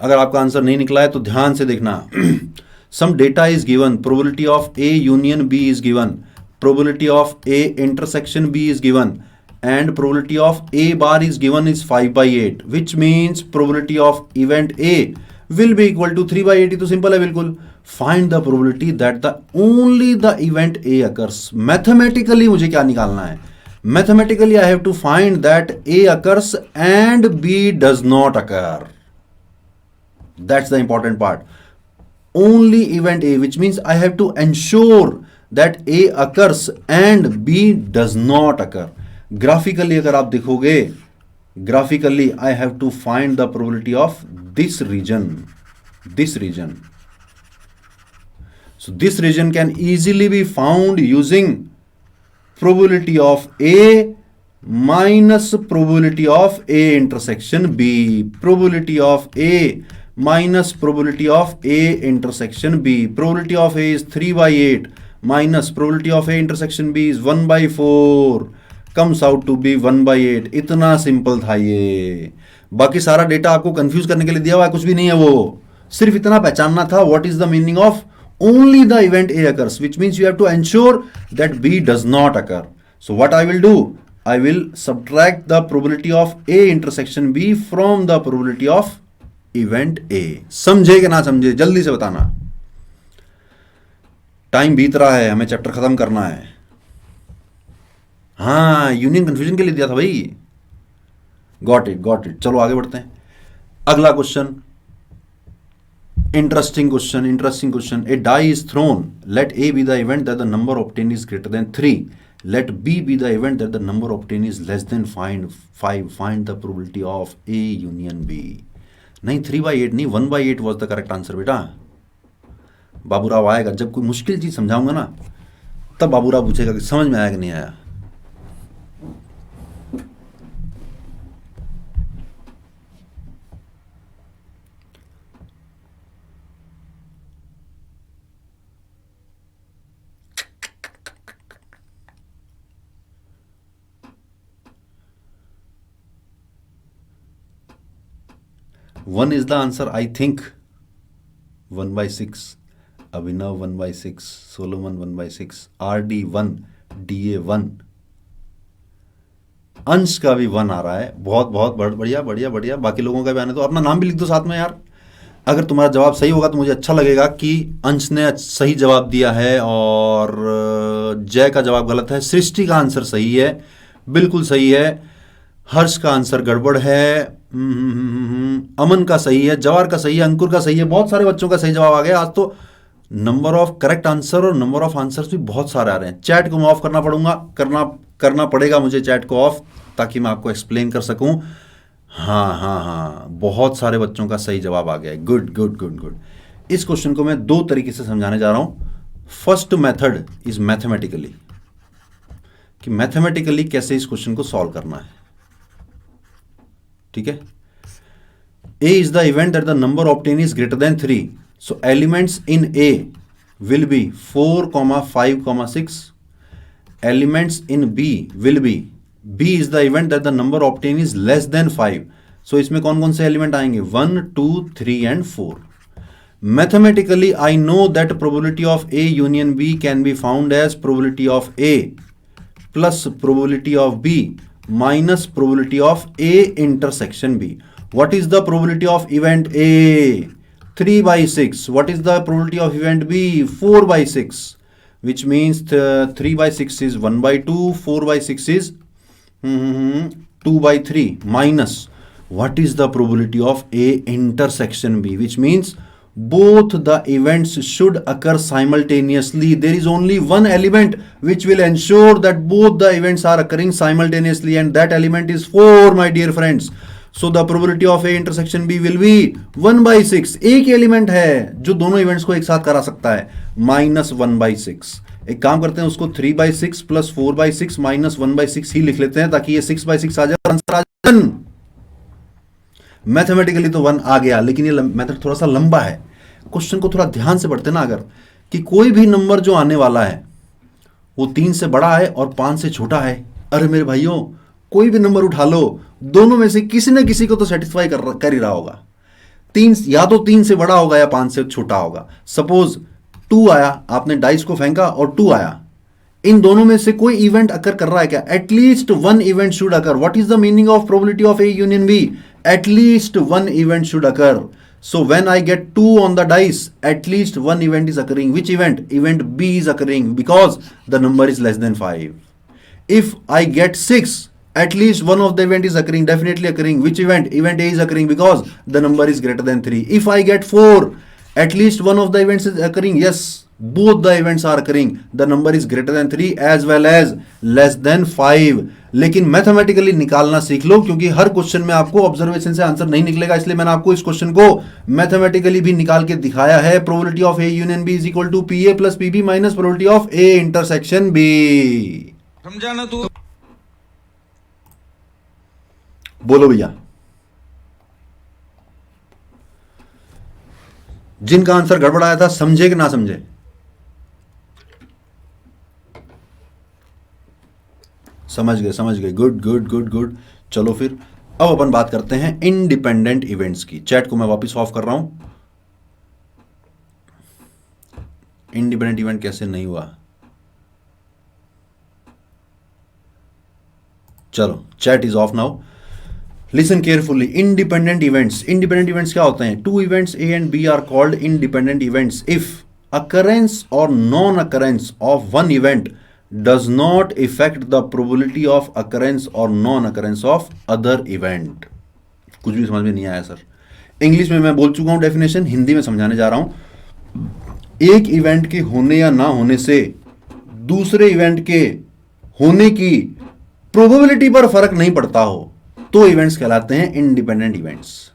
अगर आपका आंसर नहीं निकला है तो ध्यान से देखना. Some data is given, probability of A union B is given, probability of A intersection B is given, and probability of A bar is given is 5/8, which means probability of event A will be equal to 3/8. तो simple है बिल्कुल. Find the probability that the only the event A occurs. Mathematically मुझे क्या निकालना है? Mathematically I have to find that A occurs and B does not occur. That's the important part. Only event A, which means I have to ensure that A occurs and B does not occur. Graphically अगर आप देखोगे, graphically I have to find the probability of this region, this region. So this region can easily be found using probability of A minus probability of A intersection B. Probability of A minus probability of A intersection B. Probability of A is 3/8 minus probability of A intersection B is 1/4, comes out to be 1/8. इतना simple था ये. बाकी सारा data आपको confuse करने के लिए दिया हुआ है, कुछ भी नहीं है वो. सिर्फ इतना पहचानना था what is the meaning of only the event A occurs, which means you have to ensure that B does not occur. So what I will do, I will subtract the probability of A intersection B from the probability of event A. समझे कि ना समझे? जल्दी से बताना. Time बीत रहा है, हमें चैप्टर खत्म करना है. हाँ, यूनियन कंफ्यूजन के लिए दिया था भाई. Got it, got it. चलो आगे बढ़ते हैं. अगला question, interesting question, interesting question. A die is thrown, let A be the event that the number obtain is greater than 3, let B be the event that the number obtain is less than 5. Find the probability of A union B. नहीं, 3/8 नहीं, 1/8 was the correct answer बेटा. बाबूराव आएगा जब कोई मुश्किल चीज समझाऊंगा ना, तब बाबूराव पूछेगा कि समझ में आया कि नहीं आया. One is the answer, I think. 1/6, Abhinav 1/6, Solomon 1/6, RD 1, DA 1, अंश का भी 1 आ रहा है. बहुत बहुत बढ़िया बढ़िया बढ़िया. बाकी लोगों का भी आने दो. अपना नाम भी लिख दो साथ में यार. अगर तुम्हारा जवाब सही होगा तो मुझे अच्छा लगेगा कि अंश ने सही जवाब दिया है और जय का जवाब गलत है. सृष्टि का आंसर सही है, बिल्कुल सही है. हर्ष का आंसर गड़बड़ है। अमन का सही है, जवार का सही है, अंकुर का सही है, बहुत सारे बच्चों का सही जवाब आ गया। आज तो नंबर ऑफ करेक्ट आंसर और नंबर ऑफ आंसर्स भी बहुत सारे आ रहे हैं। चैट को मैं ऑफ करना पड़ेगा मुझे चैट को ऑफ, ताकि मैं आपको एक्सप्लेन कर सकूं। हाँ हाँ हाँ, बहुत सारे बच्चों का सही जवाब आ गया है। Good good good good. इस क्वेश्चन को मैं दो तरीके से समझाने जा रहा हूं। फर्स्ट मेथड इज मैथमेटिकली, कि मैथमेटिकली कैसे इस क्वेश्चन को सॉल्व करना है। ठीक है। A is the event that the number obtained is greater than 3. So elements in A will be 4, 5, 6. Elements in B will be, B is the event that the number obtained is less than 5. So इसमें कौन कौन से element आएंगे? 1, 2, 3 and 4. Mathematically, I know that probability of A union B can be found as probability of A plus probability of B minus probability of A intersection B. What is the probability of event A? 3 by 6. What is the probability of event B? 4 by 6. Which means 3 by 6 is 1 by 2. 4 by 6 is 2 by 3. Minus. What is the probability of A intersection B? Which means both the events should occur simultaneously. There is only one element which will ensure that both the events are occurring simultaneously, and that element is 4, my dear friends. So the probability of A intersection B will be 1 by 6. एक element है जो दोनों events को एक साथ करा सकता है, माइनस 1 by 6. एक काम करते हैं, उसको 3 by 6 plus 4 by 6 minus 1 by 6 ही लिख लेते हैं, ताकि ये 6 by 6 आ जाए, आंसर आ जाए 1. मैथमेटिकली तो 1 आ गया, लेकिन ये मेथड थोड़ा सा लंबा है। क्वेश्चन को थोड़ा ध्यान से पढ़ते ना, अगर कि कोई भी नंबर जो आने वाला है वो 3 से बड़ा है और 5 से छोटा है। अरे मेरे भाइयों, कोई भी नंबर उठा लो, दोनों में से किसी न किसी को तो सेटिस्फाई कर ही रहा होगा। 3 या तो 3 से बड़ा होगा या 5 से छोटा होगा। सपोज 2 आया, आपने डाइस को फेंका और 2 आया, इन दोनों में से कोई इवेंट अकर कर रहा है क्या? At least 1 event should occur. What is the meaning of probability of A union B? At least 1 event should occur. So when I get 2 on the dice, at least 1 event is occurring. Which event? Event B is occurring because the number is less than 5. If I get 6, at least one of the event is occurring, definitely occurring. Which event? Event A is occurring because the number is greater than 3. If I get 4, at least one of the events is occurring. Yes, both the events are occurring. The number is greater than 3 as well as less than 5. लेकिन mathematically निकालना सीख लो, क्योंकि हर question में आपको observation से answer नहीं निकलेगा, इसलिए मैंने आपको इस क्वेश्चन को मैथमेटिकली भी निकाल के दिखाया है. Probability of A union B is equal to P A plus P B minus probability of A intersection B. समझाना तू. बोलो भैया, जिनका आंसर गड़बड़ आया था समझे कि ना समझे? समझ गए. Good good good good. चलो फिर अब अपन बात करते हैं इंडिपेंडेंट इवेंट्स की. चैट को मैं वापस ऑफ कर रहा हूं. इंडिपेंडेंट इवेंट कैसे नहीं हुआ? चलो, chat is off now. Listen carefully. Independent events क्या होते हैं? 2 events A and B are called independent events if occurrence और non occurrence of one event does not affect the probability of occurrence or non-occurrence of other event. कुछ भी समझ में नहीं आया सर? इंग्लिश में मैं बोल चुका हूं डेफिनेशन, हिंदी में समझाने जा रहा हूं. एक इवेंट के होने या ना होने से दूसरे इवेंट के होने की प्रोबेबिलिटी पर फर्क नहीं पड़ता हो तो इवेंट्स कहलाते हैं इंडिपेंडेंट इवेंट्स.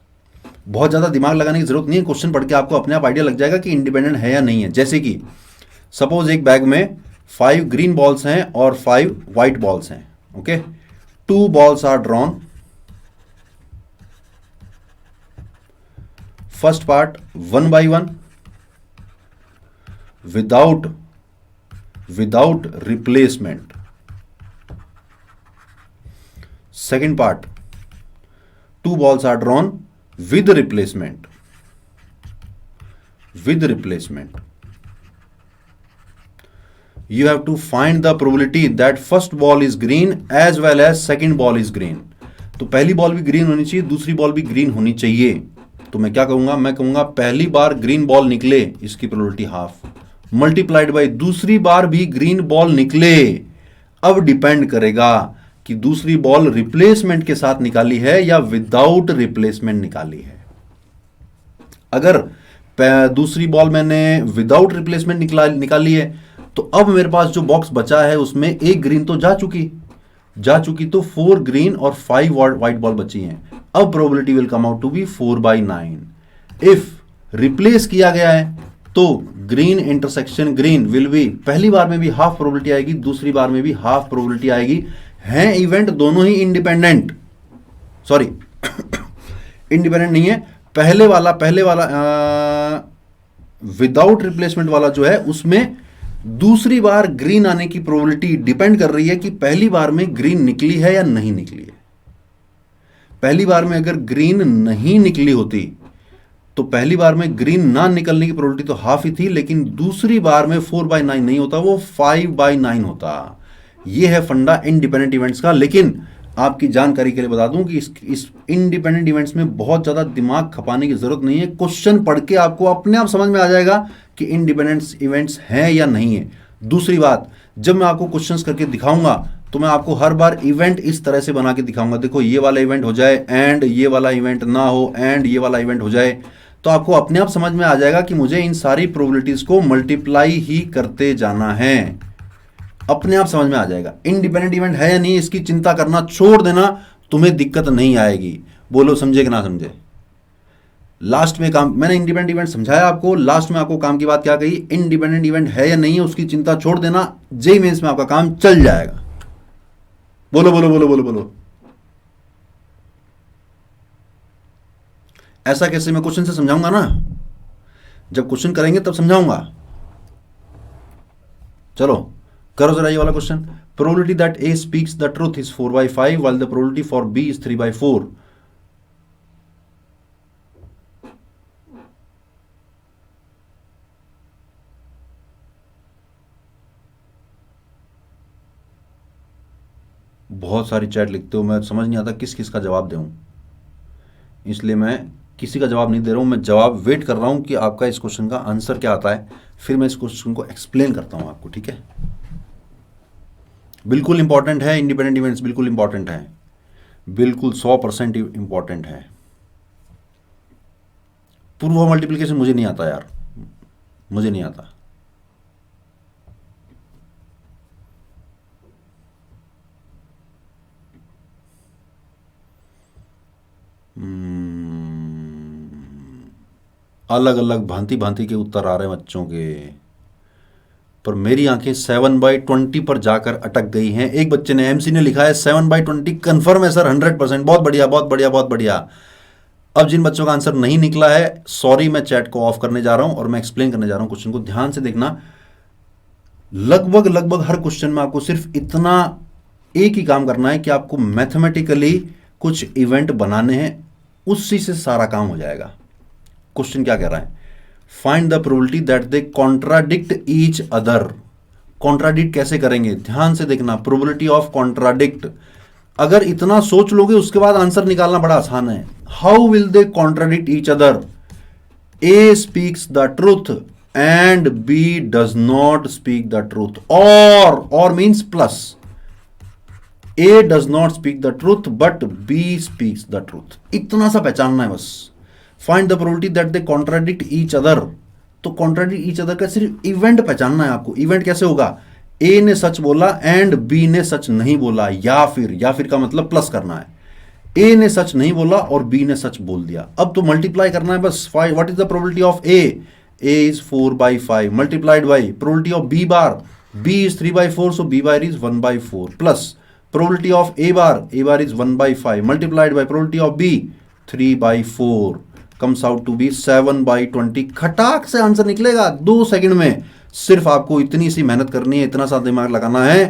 बहुत ज्यादा दिमाग लगाने की जरूरत नहीं है, क्वेश्चन पढ़ के आपको अपने आप आइडिया लग जाएगा कि इंडिपेंडेंट है या नहीं है. जैसे कि सपोज एक बैग में 5 ग्रीन बॉल्स हैं और 5 व्हाइट बॉल्स हैं. Okay, 2 balls are drawn. First part 1 by 1 without replacement. Second part 2 balls are drawn with replacement. You have to find the probability that first ball is green as well as second ball is green. तो पहली ball भी green होनी चाहिए, दूसरी ball भी green होनी चाहिए. तो मैं क्या कहूंगा? मैं कहूंगा पहली बार ग्रीन बॉल निकले, इसकी प्रोबेबिलिटी हाफ, मल्टीप्लाइड बाय दूसरी बार भी ग्रीन बॉल निकले. अब डिपेंड करेगा कि दूसरी बॉल रिप्लेसमेंट के साथ निकाली है या विदाउट रिप्लेसमेंट निकाली है। अगर दूसरी बॉल मैंने विदाउट रिप्लेसमेंट निकाली है तो अब मेरे पास जो बॉक्स बचा है उसमें एक ग्रीन तो जा चुकी, तो 4 ग्रीन और 5 व्हाइट बॉल बची हैं। अब probability will come out to be 4/9। If replace किया गया है तो green intersection green will be, पहली बार में भी हाफ प्रोबेबिलिटी आएगी, दूसरी बार में भी हाफ प्रोबेबिलिटी आएगी। हैं इवेंट दोनों ही इंडिपेंडेंट, सॉरी इंडिपेंडेंट नहीं है। पहले वाला विदाउट रिप्लेसमेंट वाला जो है उसमें दूसरी बार ग्रीन आने की प्रोबेबिलिटी डिपेंड कर रही है कि पहली बार में ग्रीन निकली है या नहीं निकली है। पहली बार में अगर ग्रीन नहीं निकली होती तो पहली बार में ग्रीन ना निकलने की प्रोबेबिलिटी तो हाफ ही थी, लेकिन दूसरी बार में 4/9 नहीं होता, वो 5/9 होता। ये है फंडा इंडिपेंडेंट इवेंट्स का। लेकिन आपकी जानकारी के लिए बता दूं कि इस इंडिपेंडेंट इवेंट्स में बहुत ज़्यादा दिमाग खपाने की ज़रूरत नहीं है। क्वेश्चन पढ़ के आपको अपने आप समझ में आ जाएगा कि इंडिपेंडेंट इवेंट्स हैं या नहीं है। दूसरी बात, जब मैं आपको क्वेश्चंस करके दिखाऊंगा तो मैं आपको हर बार इवेंट इस तरह से बना के दिखाऊंगा। देखो ये वाला इवेंट हो जाए एंड ये वाला इवेंट ना हो एंड ये वाला इवेंट हो जाए, तो आपको अपने आप समझ में आ जाएगा कि मुझे इन सारी प्रोबेबिलिटीज को मल्टीप्लाई ही करते जाना है। अपने आप समझ में आ जाएगा। इंडिपेंडेंट इवेंट है या नहीं इसकी चिंता करना छोड़ देना, तुम्हें दिक्कत नहीं आएगी। बोलो समझे कि ना समझे। लास्ट में काम, मैंने इंडिपेंडेंट इवेंट समझाया आपको, लास्ट में आपको काम की बात क्या कही, इंडिपेंडेंट इवेंट है या नहीं है उसकी चिंता छोड़ देना, जेईई मेंस में आपका काम चल जाएगा। बोलो बोलो बोलो बोलो बोलो। ऐसा कैसे, मैं क्वेश्चन से समझाऊंगा ना, जब क्वेश्चन करेंगे तब समझाऊंगा। चलो करो जरा ये वाला question. Probability that A speaks the truth is 4/5 while the probability for B is 3/4। बहुत सारी चैट लिखते हो, मैं समझ नहीं आता किस किस का जवाब दूं, इसलिए मैं किसी का जवाब नहीं दे रहा हूं। मैं जवाब वेट कर रहा हूं कि आपका इस क्वेश्चन का आंसर क्या आता है, फिर मैं इस क्वेश्चन को एक्सप्लेन करता हूं आपको, ठीक है। बिल्कुल इंपॉर्टेंट है, इंडिपेंडेंट इवेंट्स बिल्कुल इंपॉर्टेंट है, बिल्कुल 100% इंपॉर्टेंट है। प्रूफ मल्टीप्लिकेशन मुझे नहीं आता यार, मुझे नहीं आता। अलग अलग भांति भांति के उत्तर आ रहे हैं बच्चों के, पर मेरी आंखें 7/20 पर जाकर अटक गई हैं। एक बच्चे ने, एमसी ने लिखा है 7/20 कंफर्म है सर 100%। बहुत बढ़िया बहुत बढ़िया बहुत बढ़िया। अब जिन बच्चों का आंसर नहीं निकला है, सॉरी, मैं चैट को ऑफ करने जा रहा हूं और मैं एक्सप्लेन करने जा रहा हूं। क्वेश्चन को ध्यान से देखना। लगभग लगभग हर क्वेश्चन में आपको सिर्फ इतना एक ही काम करना है कि आपको मैथमेटिकली कुछ इवेंट बनाने हैं, उसी से सारा काम हो जाएगा। क्वेश्चन क्या कह रहा है, find the probability that they contradict each other. Contradict कैसे करेंगे, ध्यान से देखना। प्रोबेबिलिटी ऑफ कॉन्ट्राडिक्ट, अगर इतना सोच लोगे उसके बाद आंसर निकालना बड़ा आसान है। How will they contradict each other, A speaks the truth and B does not speak the truth, और means plus, A does not speak the truth but B speaks the truth. इतना सा पहचानना है बस। Find the probability that they contradict each other, तो contradict each other का सिर्फ event पहचानना है आपको। इवेंट कैसे होगा, ए ने सच बोला एंड बी ने सच नहीं बोला, या फिर का मतलब प्लस करना है। ए ने सच नहीं बोला और बी ने सच बोल दिया। अब तो मल्टीप्लाई करना है बस। What is the probability of A is 4/5 multiplied by probability of B bar, B is 3/4 so B bar is 1/4 plus probability of A bar is 1/5 multiplied by probability of B 3/4 comes out to be 7/20। खटाक से answer निकलेगा 2 second में। सिर्फ आपको इतनी सी मेहनत करनी है, इतना सा दिमाग लगाना है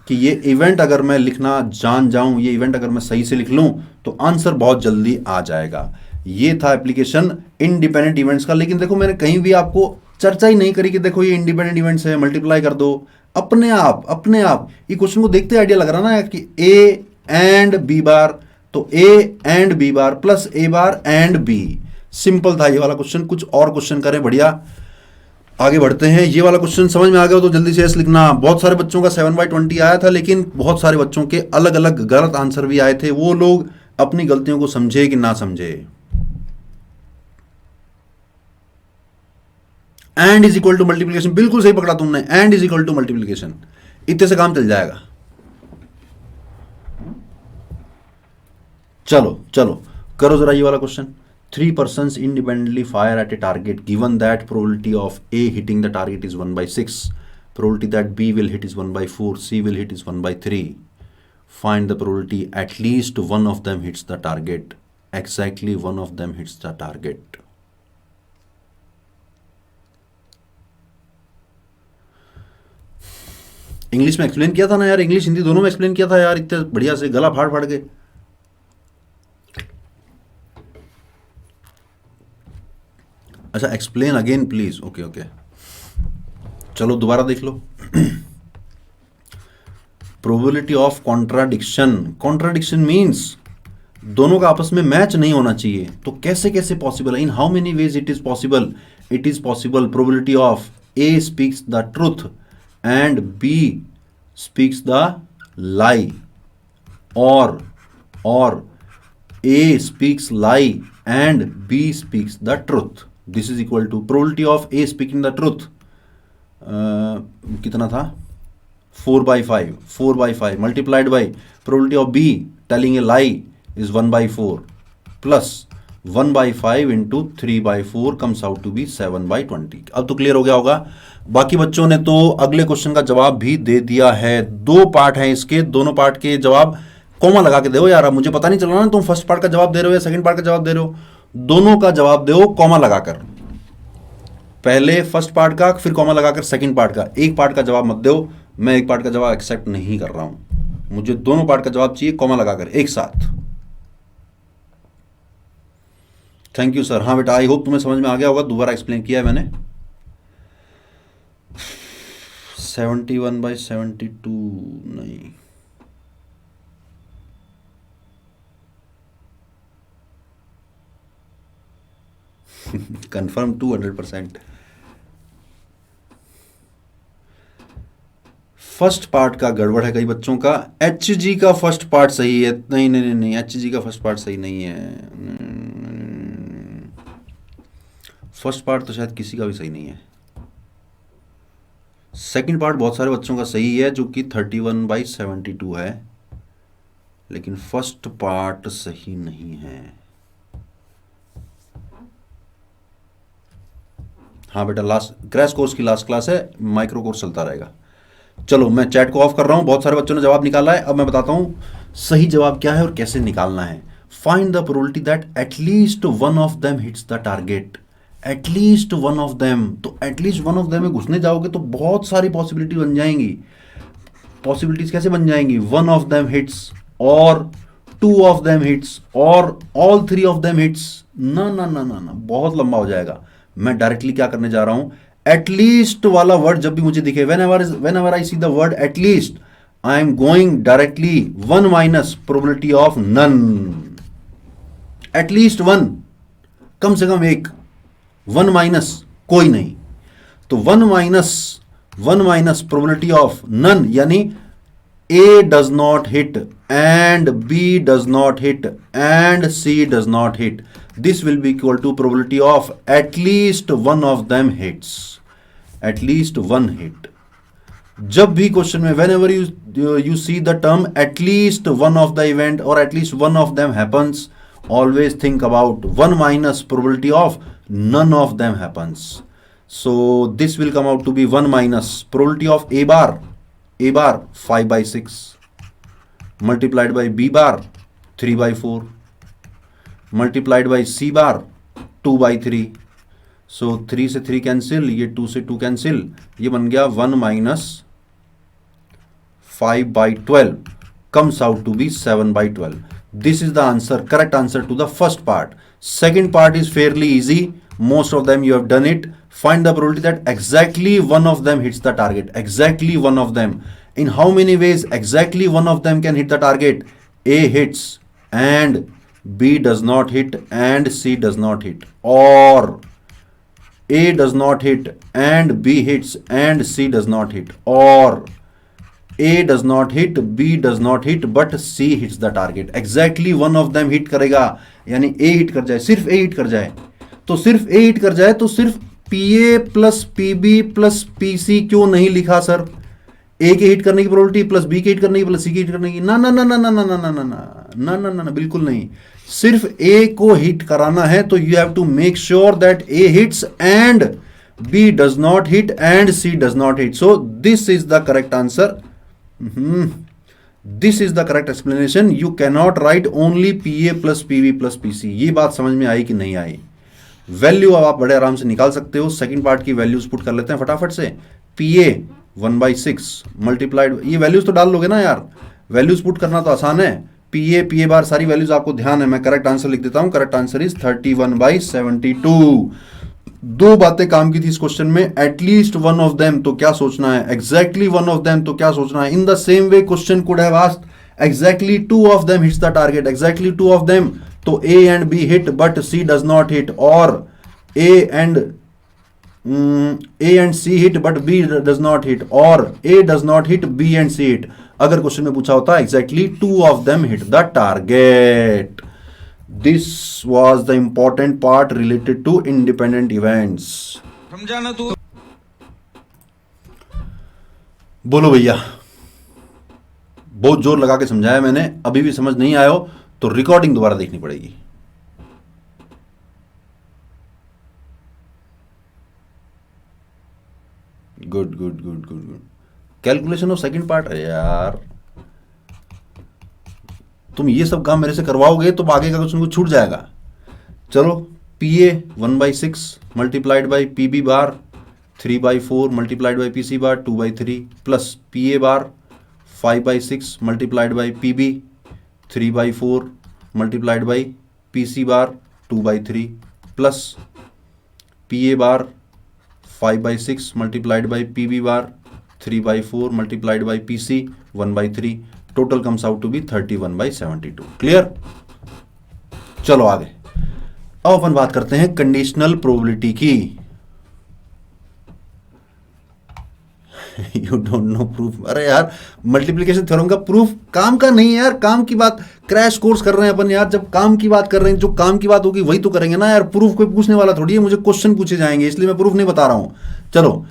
कि ये इवेंट अगर मैं लिखना जान जाऊं, ये इवेंट अगर मैं सही से लिख लूं तो आंसर बहुत जल्दी आ जाएगा। ये था एप्लीकेशन इंडिपेंडेंट इवेंट्स का। लेकिन देखो, मैंने कहीं भी आपको चर्चा ही नहीं करी कि देखो ये इंडिपेंडेंट इवेंट्स है, मल्टीप्लाई कर दो। अपने आप ये क्वेश्चन को देखते आइडिया लग रहा ना कि ए एंड बी बार, तो A and B bar plus A bar and B. Simple था ये वाला क्वेश्चन। कुछ और क्वेश्चन करें बढ़िया। आगे बढ़ते हैं। ये वाला क्वेश्चन समझ में आ गया हो तो जल्दी से यस लिखना। बहुत सारे बच्चों का 7/20 आया था, लेकिन बहुत सारे बच्चों के अलग अलग गलत आंसर भी आए थे। वो लोग अपनी गलतियों को समझे कि ना समझे। And is equal to multiplication, बिल्कुल सही पकड़ा तुमने। And is equal to multiplication, इतने से काम चल जाएगा। चलो चलो करो जरा ये वाला question. 3 persons independently fire at a target given that probability of A hitting the target is 1/6, probability that B will hit is 1/4, C will hit is 1/3. Find the probability at least one of them hits the target. Exactly one of them hits the target. English में explain किया था ना यार, English Hindi दोनों में explain किया था यार, इतने बढ़िया से गला फाड़ फाड़ के। अच्छा explain again please. Okay okay चलो दोबारा देख लो। Probability of contradiction, contradiction means दोनों का आपस में मैच नहीं होना चाहिए। तो कैसे कैसे पॉसिबल है, in how many ways it is possible? It is possible probability of A speaks the truth and B speaks the lie, और A speaks lie and B speaks the truth. This is equal to probability of A speaking the truth कितना था? 4/5, 4/5 multiplied by probability of B telling a lie is 1/4 plus 1/5 into 3/4 comes out to be 7/20। अब तो clear हो गया होगा। बाकी बच्चों ने तो अगले क्वेश्चन का जवाब भी दे दिया है। 2 पार्ट हैं इसके, दोनों पार्ट के जवाब कॉमा लगा के दो यार। अब मुझे पता नहीं चल रहा ना तुम फर्स्ट पार्ट का जवाब दे रहे हो या सेकंड पार्ट का जवाब दे रहे हो। दोनों का जवाब दो कॉमा लगाकर, पहले फर्स्ट पार्ट का फिर कॉमा लगाकर सेकंड पार्ट का। एक पार्ट का जवाब मत दो, मैं एक पार्ट का जवाब एक्सेप्ट नहीं कर रहा हूं। मुझे दोनों पार्ट का जवाब चाहिए कॉमा लगाकर एक साथ। Thank you sir. हाँ बेटा आई होप तुम्हें समझ में आ गया होगा, दोबारा एक्सप्लेन किया है मैंने। 71/72 नहीं, कंफर्म 200%। फर्स्ट पार्ट का गड़बड़ है कई बच्चों का। एच जी का फर्स्ट पार्ट सही है। नहीं नहीं नहीं नहीं, एच जी का फर्स्ट पार्ट सही नहीं है। फर्स्ट पार्ट तो शायद किसी का भी सही नहीं है। सेकंड पार्ट बहुत सारे बच्चों का सही है, जो कि 31/72 है, लेकिन फर्स्ट पार्ट सही नहीं है। हाँ बेटा लास्ट क्रैश कोर्स की लास्ट क्लास है, माइक्रो कोर्स चलता रहेगा। चलो मैं चैट को ऑफ कर रहा हूं। बहुत सारे बच्चों ने जवाब निकाला है। अब मैं बताता हूं सही जवाब क्या है और कैसे निकालना है। Find the probability that at least one of them hits the target. At least one of them, तो एटलीस्ट वन ऑफ देम में घुसने जाओगे तो बहुत सारी पॉसिबिलिटी बन जाएंगी। पॉसिबिलिटीज कैसे बन जाएंगी? वन ऑफ देम हिट्स और 2 ऑफ देम हिट्स और ऑल 3 ऑफ देम हिट्स। ना ना ना ना ना, बहुत लंबा हो जाएगा। मैं डायरेक्टली क्या करने जा रहा हूं, एटलीस्ट वाला वर्ड जब भी मुझे दिखे, whenever I see the word at least, I am going directly 1 minus probability of none. At least 1, कम से कम एक, 1 माइनस कोई नहीं। तो 1 माइनस प्रोबेबिलिटी ऑफ नन, यानी A does not hit and B does not hit and C does not hit. This will be equal to probability of at least one of them hits. At least one hit. जब भी question में whenever you see the term at least one of the event or at least one of them happens, always think about 1 minus probability of none of them happens. So this will come out to be 1 minus probability of A bar 5/6 multiplied by B bar 3/4 multiplied by C bar 2/3। सो 3 से 3 cancel, ये 2 से 2 cancel, ये बन गया 1 minus 5/12 comes out to be 7/12. This is the answer, correct answer to the first part. Second part is fairly easy. Most of them you have done it. Find the probability that exactly one of them hits the target. Exactly one of them. In how many ways exactly one of them can hit the target? A hits and B does not hit and C does not hit. Or A does not hit and B hits and C does not hit, or A does not hit, B does not hit, but C hits the target. Exactly one of them hit करेगा, यानी A hit कर जाए, सिर्फ A hit कर जाए, तो सिर्फ A hit कर जाए तो सिर्फ PA plus PB plus PC क्यों नहीं लिखा सर? A के हिट करने की प्रोबेबिलिटी प्लस B के हिट करने की प्लस C के हिट करने की, ना ना ना ना ना ना ना ना ना ना ना ना ना, बिल्कुल नहीं. सिर्फ A को हिट कराना है तो you have to make sure that A hits and B does not hit and C does not hit. So this is the correct answer. This is the correct explanation. You cannot write only PA plus PB plus PC. ये बात समझ में आई कि नहीं आई? Value अब आप बड़े आराम से निकाल सकते हो. सेकंड पार्ट की वैल्यूज पुट कर लेते हैं फटाफट से. PA 1/6 मल्टीप्लाइड, ये वैल्यूज तो डाल लोगे ना यार, वैल्यूज पुट करना तो आसान है. PA बार सारी वैल्यूज आपको ध्यान है. मैं करेक्ट आंसर लिख देता हूं. Correct answer is 31/72. दो बातें काम की थी इस क्वेश्चन में. एटलीस्ट वन ऑफ देम तो क्या सोचना है, एग्जैक्टली वन ऑफ देम तो क्या सोचना है. In the same way question could have asked exactly two of them hits the target. Exactly two of them तो A and B hit but C does not hit, और A and C hit but B does not hit, और A does not hit B and C hit. अगर question में पूछा होता exactly two of them hit the target. This was the important part related to independent events. समझा ना तू? बोलो भैया, बहुत जोर लगा के समझाया मैंने. अभी भी समझ नहीं आया हो तो रिकॉर्डिंग दोबारा देखनी पड़ेगी. Good good good good good. Calculation of second part है यार. तुम ये सब काम मेरे से करवाओगे तो आगे का क्वेश्चन को छूट जाएगा. चलो, PA 1/6 multiplied by PB bar 3/4 multiplied by PC bar 2/3 plus PA bar 5/6 multiplied by PB 3/4 multiplied by PC bar 2/3 plus PA bar 5/6 multiplied by PB bar 3/4 multiplied by PC 1/3. Total comes out to be 31/72. Clear? चलो आगे. अब अपन बात करते हैं conditional probability की. You don't know proof. अरे यार, मल्टीप्लिकेशन थ्योरम का प्रूफ काम का नहीं है यार. काम की बात, क्रैश कोर्स कर रहे हैं अपन यार. जब काम की बात कर रहे हैं, जो काम की बात होगी वही तो करेंगे ना यार. प्रूफ कोई पूछने वाला थोड़ी है. मुझे क्वेश्चन पूछे जाएंगे, इसलिए मैं प्रूफ नहीं बता रहा हूं. चलो,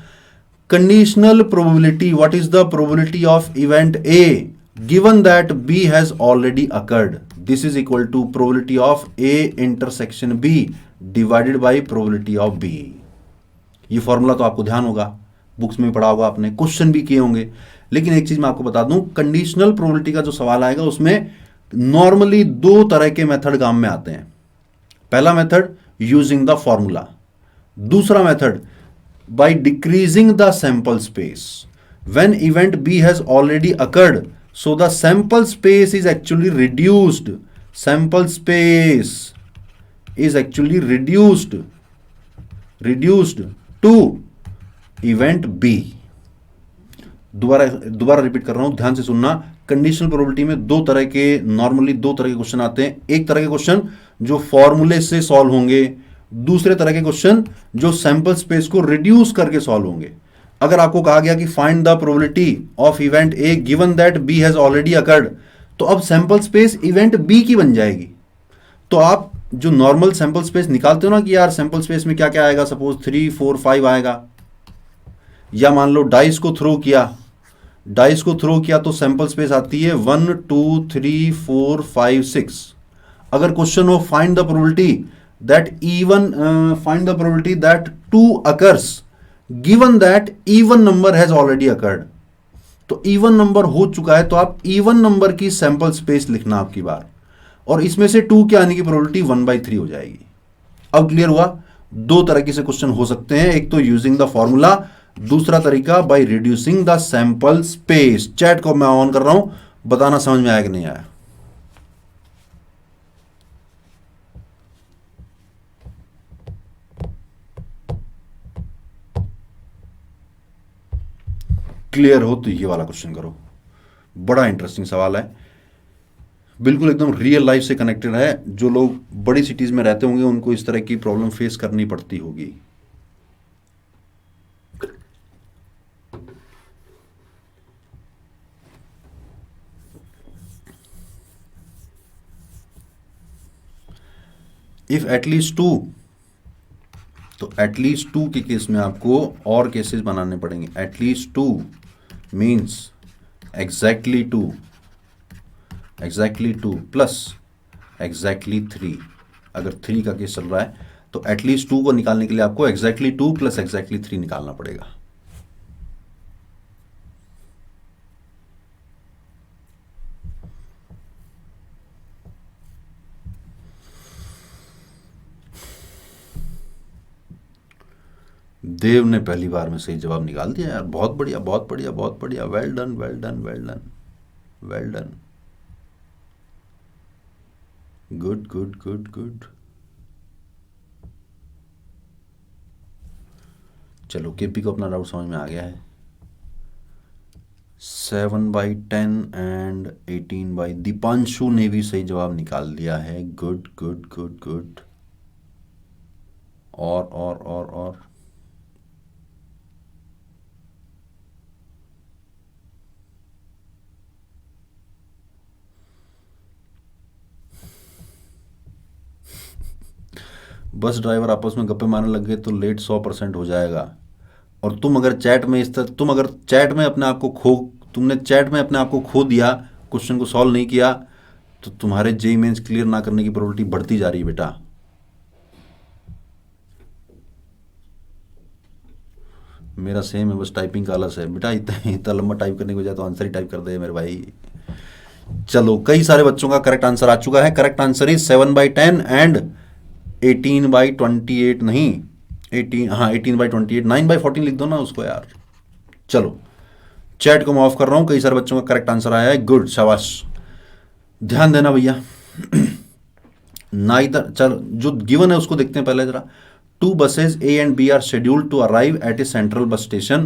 conditional probability. What is the probability of event A given that B has already occurred? This is equal to probability of A intersection B divided by probability of B. ये फॉर्मूला तो आपको ध्यान होगा, बुक्स में भी पढ़ा होगा आपने, क्वेश्चन भी किए होंगे. लेकिन एक चीज मैं आपको बता दूं, कंडीशनल प्रोबेबिलिटी का जो सवाल आएगा उसमें नॉर्मली दो तरह के मेथड काम में आते हैं. पहला मेथड यूजिंग द फॉर्मूला, दूसरा method by decreasing the sample space. When event B has already occurred, so the sample space is actually reduced. Sample space is actually reduced to event B. दोबारा repeat कर रहा हूं, ध्यान से सुनना. Conditional probability में normally दो तरह के क्वेश्चन आते हैं. एक तरह के क्वेश्चन जो फॉर्मूले से सॉल्व होंगे, दूसरे तरह के क्वेश्चन जो सैंपल स्पेस को रिड्यूस करके सॉल्व होंगे. अगर आपको कहा गया कि find the probability of event A given that B has already occurred, तो अब सैंपल स्पेस इवेंट B की बन जाएगी. तो आप जो नॉर्मल सैंपल स्पेस निकालते हो ना कि यार सैंपल स्पेस में क्या क्या आएगा, सपोज 3 4 5 आएगा, या मान लो डाइस को थ्रो किया तो सैंपल स्पेस आती है 1 2 3 4 5 6. अगर क्वेश्चन हो find the probability that 2 occurs given that even number has already occurred, तो इवन नंबर हो चुका है तो आप इवन नंबर की सैंपल स्पेस लिखना आपकी बार, और इसमें से 2 के आने की प्रोबेबिलिटी 1/3 हो जाएगी. अब क्लियर हुआ? दो तरीके से क्वेश्चन हो सकते हैं, एक तो यूजिंग द फॉर्मूला, दूसरा तरीका by reducing the sample space. Chat को मैं ऑन कर रहा हूं, बताना समझ में आया कि नहीं आया. क्लियर हो तो ये वाला क्वेश्चन करो. बड़ा इंटरेस्टिंग सवाल है, बिल्कुल एकदम रियल लाइफ से कनेक्टेड है. जो लोग बड़ी सिटीज में रहते होंगे उनको इस तरह की प्रॉब्लम फेस करनी पड़ती होगी. इफ एटलीस्ट टू, तो एटलीस्ट टू के केस में आपको और केसेस बनाने पड़ेंगे. At least two means exactly two, exactly two plus exactly three. अगर थ्री का केस चल रहा है तो एटलीस्ट टू को निकालने के लिए आपको exactly two plus exactly three निकालना पड़ेगा. देव ने पहली बार में सही जवाब निकाल दिया यार. बहुत बढ़िया, बहुत बढ़िया, बहुत बढ़िया. Well done, well done, well done, well done. Good good good good. चलो केपी को अपना डाउट समझ में आ गया है. 7/10 एंड 18 दीपांशु ने भी सही जवाब निकाल दिया है. Good good good good. और बस ड्राइवर आपस में गप्पे मारने लग गए तो लेट 100% हो जाएगा. और तुम अगर चैट में इस तरह, तुम अगर चैट में अपने आप को तुमने चैट में अपने आप को खो दिया, क्वेश्चन को सॉल्व नहीं किया, तो तुम्हारे जेईई मेंस क्लियर ना करने की प्रोबेबिलिटी बढ़ती जा रही है बेटा. मेरा सेम है, बस टाइपिंग का आलस है बेटा. इतना इतना लंबा टाइप करने के बजाय तो आंसर ही टाइप कर दे मेरे भाई. चलो कई सारे बच्चों का करेक्ट आंसर आ चुका है. Correct answer is 7/10 and 18/28. नहीं 18, हाँ 18/28. 9/14 लिख दो ना उसको यार. चलो चैट को मैं ऑफ कर रहा हूं. कई सारे बच्चों का करेक्ट आंसर आया है. गुड, शाबाश. ध्यान देना भैया. नाइदर, चल जो गिवन है उसको देखते हैं पहले जरा. Two buses A and B are scheduled to arrive at a central bus station.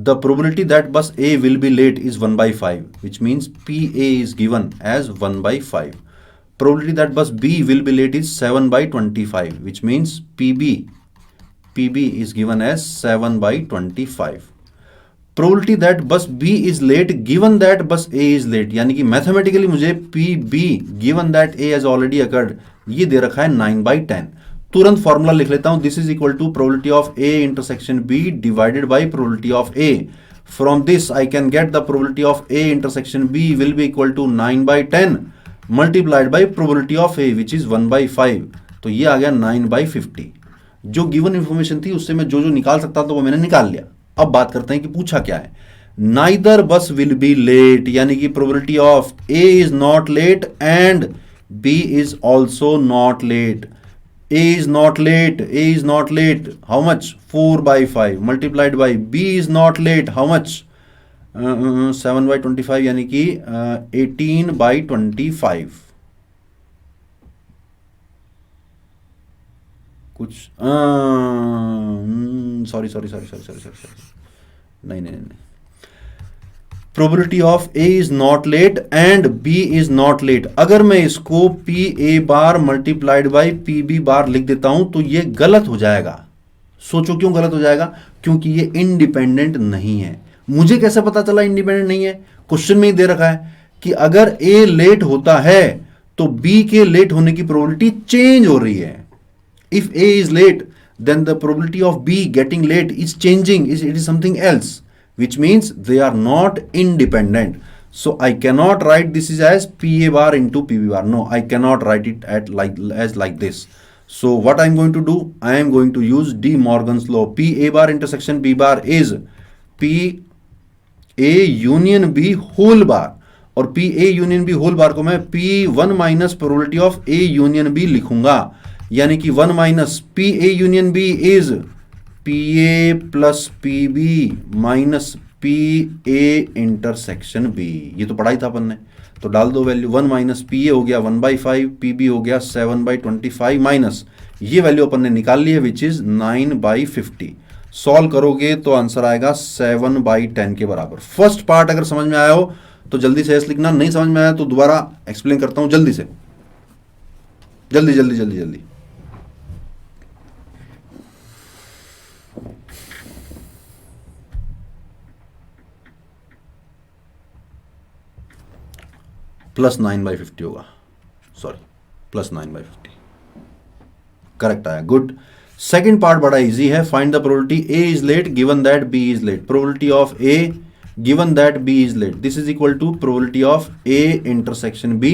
The probability that bus A will be late is 1/5, which means PA is given as 1/5. Probability that bus B will be late is 7/25, which means PB is given as 7/25. Probability that bus B is late given that bus A is late, यानी कि mathematically मुझे PB given that A has already occurred ये दे रखा है 9/10. तुरंत formula लिख लेता हूं. This is equal to probability of A intersection B divided by probability of A. From this I can get the probability of A intersection B will be equal to 9/10 multiplied by probability of A which is 1/5. तो ये आ गया 9/50. जो given information थी उससे मैं जो जो निकाल सकता था वो मैंने निकाल लिया. अब बात करते हैं कि पूछा क्या है. नाइदर बस विल बी लेट, यानी कि probability of A is not late and B is also not late. A is not late. A is not late. How much? 4/5 multiplied by B is not late. How much? 7/25 यानी कि 18/25. कुछ sorry नहीं. Probability of A is not late and B is not late. अगर मैं इसको P A bar multiplied by P B bar लिख देता हूं तो ये गलत हो जाएगा. सोचो क्यों गलत हो जाएगा? क्योंकि ये इंडिपेंडेंट नहीं है. मुझे कैसे पता चला इंडिपेंडेंट नहीं है? क्वेश्चन में ही दे रखा है कि अगर ए लेट होता है तो बी के लेट होने की प्रोबेबिलिटी चेंज हो रही है. If A is late then the probability of B getting late is changing. It is something else, which means they are not independent. So I cannot write this is as PA bar into PB bar. No, I cannot write it as like this. So what I am going to do? I am going to use De Morgan's law. PA bar intersection B bar is PA union B whole bar. और PA union B whole bar को मैं P1 minus probability of A union B लिखूंगा. यानी कि 1 minus P A union B is P A plus P B minus P A intersection B. ये तो पढ़ाई था अपन ने, तो डाल दो वैल्यू. 1 माइनस पी ए हो गया 1/5, पी बी हो गया 7/25 माइनस ये वैल्यू अपन ने निकाल ली है विच इज 9/50. सॉल्व करोगे तो आंसर आएगा 7/10 के बराबर. फर्स्ट पार्ट अगर समझ में आया हो तो जल्दी से एस लिखना. नहीं समझ में आया तो दोबारा एक्सप्लेन करता हूं जल्दी से. जल्दी. +9/50 होगा. सॉरी, +9/50. करेक्ट आया, गुड। सेकंड पार्ट बड़ा इजी है, find the probability A is late given that B is late. Probability of A given that B is late, this is equal to probability of A intersection B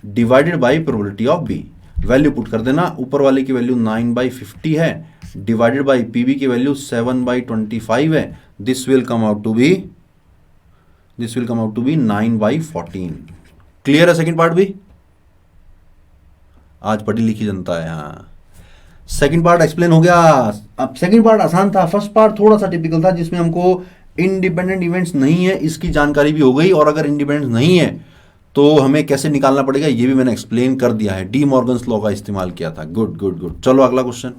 divided by probability of B. Value put कर देना, ऊपर वाले की value 9/50 है divided by PB की value 7/25 है। This will come out to B 9/14। Clear है second part भी? आज पढ़ी लिखी जनता है। हाँ, सेकंड पार्ट एक्सप्लेन हो गया। अब सेकंड पार्ट आसान था, फर्स्ट पार्ट थोड़ा सा टिपिकल था जिसमें हमको इंडिपेंडेंट इवेंट्स नहीं है इसकी जानकारी भी हो गई, और अगर इंडिपेंडेंट नहीं है तो हमें कैसे निकालना पड़ेगा ये भी मैंने एक्सप्लेन कर दिया है, डी मॉर्गन्स लॉ का इस्तेमाल किया था। Good good good. चलो अगला क्वेश्चन,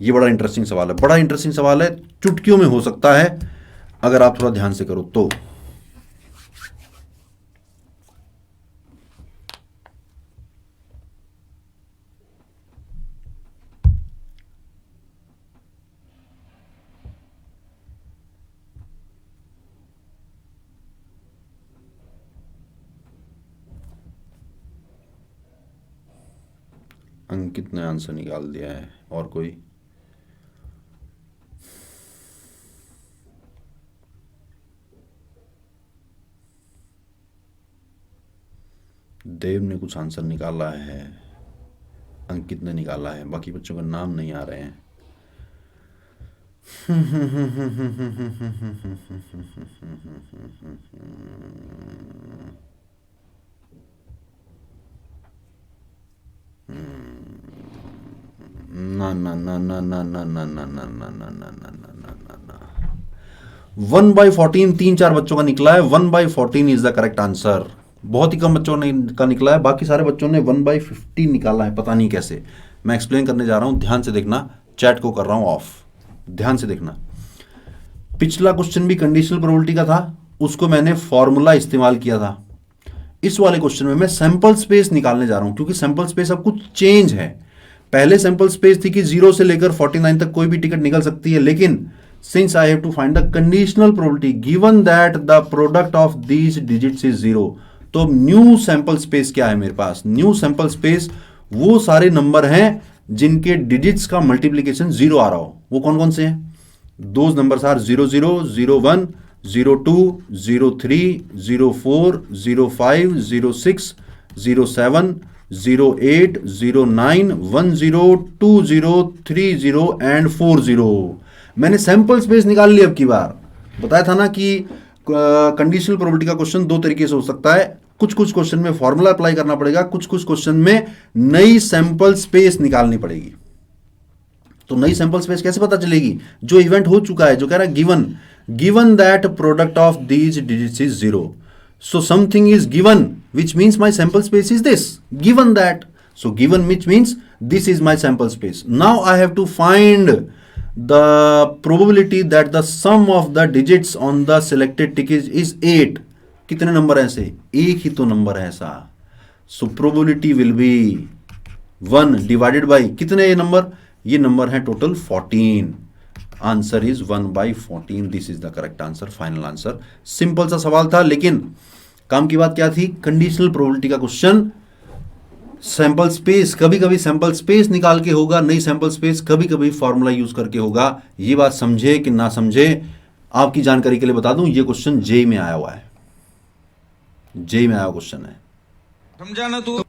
ये बड़ा इंटरेस्टिंग सवाल है, बड़ा इंटरेस्टिंग सवाल है, चुटकियों में हो सकता है अगर आप थोड़ा ध्यान से करो तो। अंकित ने आंसर निकाल दिया है, और कोई? देव ने कुछ आंसर निकाला है, अंकित ने निकाला है, बाकी बच्चों का नाम नहीं आ रहे हैं। ना ना ना ना ना ना ना ना ना ना ना ना ना ना ना ना 1/14 3-4 बच्चों का निकला है, 1/14 इज द करेक्ट आंसर। बहुत ही कम बच्चों ने का निकला है, बाकी सारे बच्चों ने 1/50 निकाला है, पता नहीं कैसे। मैं एक्सप्लेन करने जा रहा हूं, ध्यान से देखना, चैट को कर रहा हूं ऑफ, ध्यान से देखना। पिछला क्वेश्चन भी कंडीशनल प्रोबेबिलिटी का था, उसको मैंने फॉर्मूला इस्तेमाल किया था। इस वाले क्वेश्चन में मैं सैंपल स्पेस निकालने जा रहा हूं, क्योंकि सैंपल स्पेस अब कुछ चेंज है। पहले सैंपल स्पेस थी कि 0 से लेकर 49 तक कोई भी टिकट निकल सकती है, लेकिन since I have to find the conditional probability given that the product of these digits is 0, तो न्यू सैंपल स्पेस क्या है मेरे पास? न्यू सैंपल स्पेस वो सारे नंबर हैं जिनके डिजिट्स का मल्टीप्लीकेशन 0 आ रहा हो। वो कौन कौन से हैं? Those numbers are 00, 01, 02, 03, 04, 05, 06, 07, 08, 09, 10, 20, 30 and 40। मैंने सैंपल स्पेस निकाल ली। अब की बार बताया था ना कि कंडीशनल प्रोबेबिलिटी का क्वेश्चन दो तरीके से हो सकता है, कुछ कुछ क्वेश्चन में फॉर्मूला अप्लाई करना पड़ेगा, कुछ कुछ क्वेश्चन में नई सैंपल स्पेस निकालनी पड़ेगी। तो नई सैंपल स्पेस कैसे पता चलेगी? जो इवेंट हो चुका है, जो कह रहा है given that product of these digits is 0, so something is given which means my sample space is this, given that, so given which means this is my sample space. Now I have to find the probability that the sum of the digits on the selected ticket is 8. कितने number है ऐसे? एक ही तो number है ऐसा, so probability will be 1 divided by कितने ये number? ये नंबर है total 14। Answer is 1/14, this is the correct answer, final answer. Simple सा सवाल था, लेकिन काम की बात क्या थी? कंडीशनल प्रोबेबिलिटी का क्वेश्चन, सैंपल स्पेस कभी कभी सैंपल स्पेस निकाल के होगा, नई सैंपल स्पेस कभी कभी फॉर्मूला यूज करके होगा। ये बात समझे कि ना समझे, आपकी जानकारी के लिए बता दूं, ये क्वेश्चन जेई में आया हुआ है, जेई में आया क्वेश्चन है, समझा ना तू?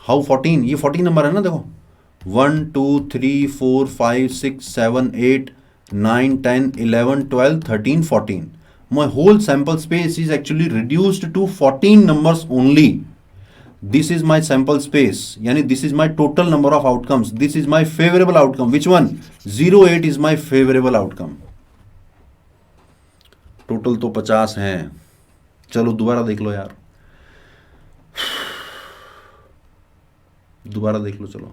हाउ 14? ये 14 नंबर है ना, देखो 1 2 3 4 5 6 7 8 9 10 11 12 13 14। My whole sample space is actually reduced to 14 numbers only. This is my sample space, यानी this is my total number of outcomes. This is my favorable outcome. Which one? 08 is my favorable outcome. Total तो 50 हैं। चलो दोबारा देख लो यार, दोबारा देख लो। चलो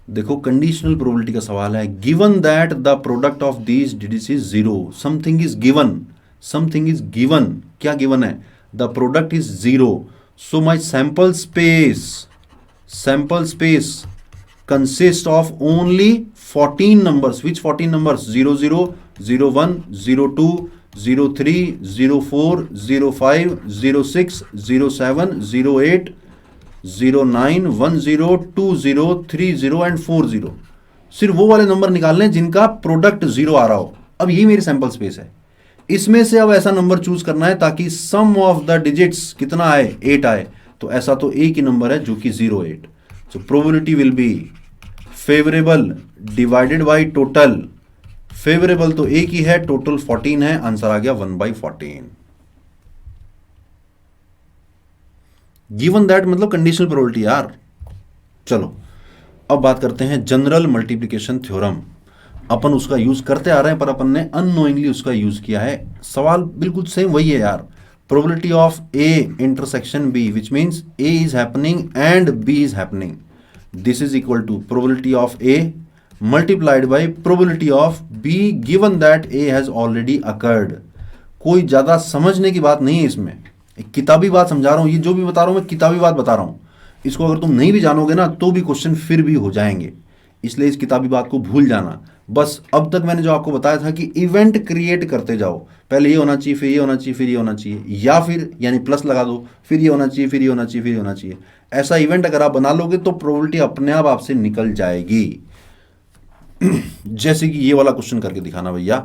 देखो, कंडीशनल प्रोबेबिलिटी का सवाल है, given that the product of these digits is 0, something is given, something is given, क्या गिवन है? The product is 0, so my sample space consist of only 14 numbers. Which 14 numbers? 00, 01, 02, 03, 04, 05, 06, 07, 08, 09, 10, 20, 30 and 40। सिर्फ वो वाले number निकालने जिनका प्रोडक्ट 0 आ रहा हो। अब ये मेरी सैंपल स्पेस है, इसमें से अब ऐसा नंबर चूज करना है ताकि सम ऑफ द डिजिट्स कितना आए, 8 आए। तो ऐसा तो एक ही नंबर है जो कि 08। So probability will be favourable divided by total. Favourable तो एक ही है, टोटल 14 है, आंसर आ गया 1/14। गिवन दैट मतलब कंडीशनल प्रोबेबिलिटी यार। चलो अब बात करते हैं जनरल मल्टीप्लिकेशन थ्योरम। अपन उसका यूज करते आ रहे हैं पर अपन ने अननोइंगली उसका यूज किया है। सवाल बिल्कुल सेम वही है यार। Probability of A intersection B which means A is happening and B is happening, this is equal to probability of A multiplied by probability of B given that A has already occurred. कोई ज्यादा समझने की बात नहीं है इसमें, एक किताबी बात समझा रहा हूं। ये जो भी बता रहा हूं मैं किताबी बात बता रहा हूं। इसको अगर तुम नहीं भी जानोगे ना तो भी क्वेश्चन फिर भी हो जाएंगे, इसलिए इस किताबी बात को भूल जाना। बस अब तक मैंने जो आपको बताया था कि इवेंट क्रिएट करते जाओ, पहले ये होना चाहिए, फिर ये होना चाहिए, फिर ये होना चाहिए, या फिर यानी प्लस लगा दो, फिर ये होना चाहिए, फिर ये होना चाहिए, फिर ये होना चाहिए। ऐसा इवेंट अगर आप बना लोगे तो प्रोबेबिलिटी अपने आप आपसे निकल जाएगी। जैसे कि ये वाला क्वेश्चन करके दिखाना भैया,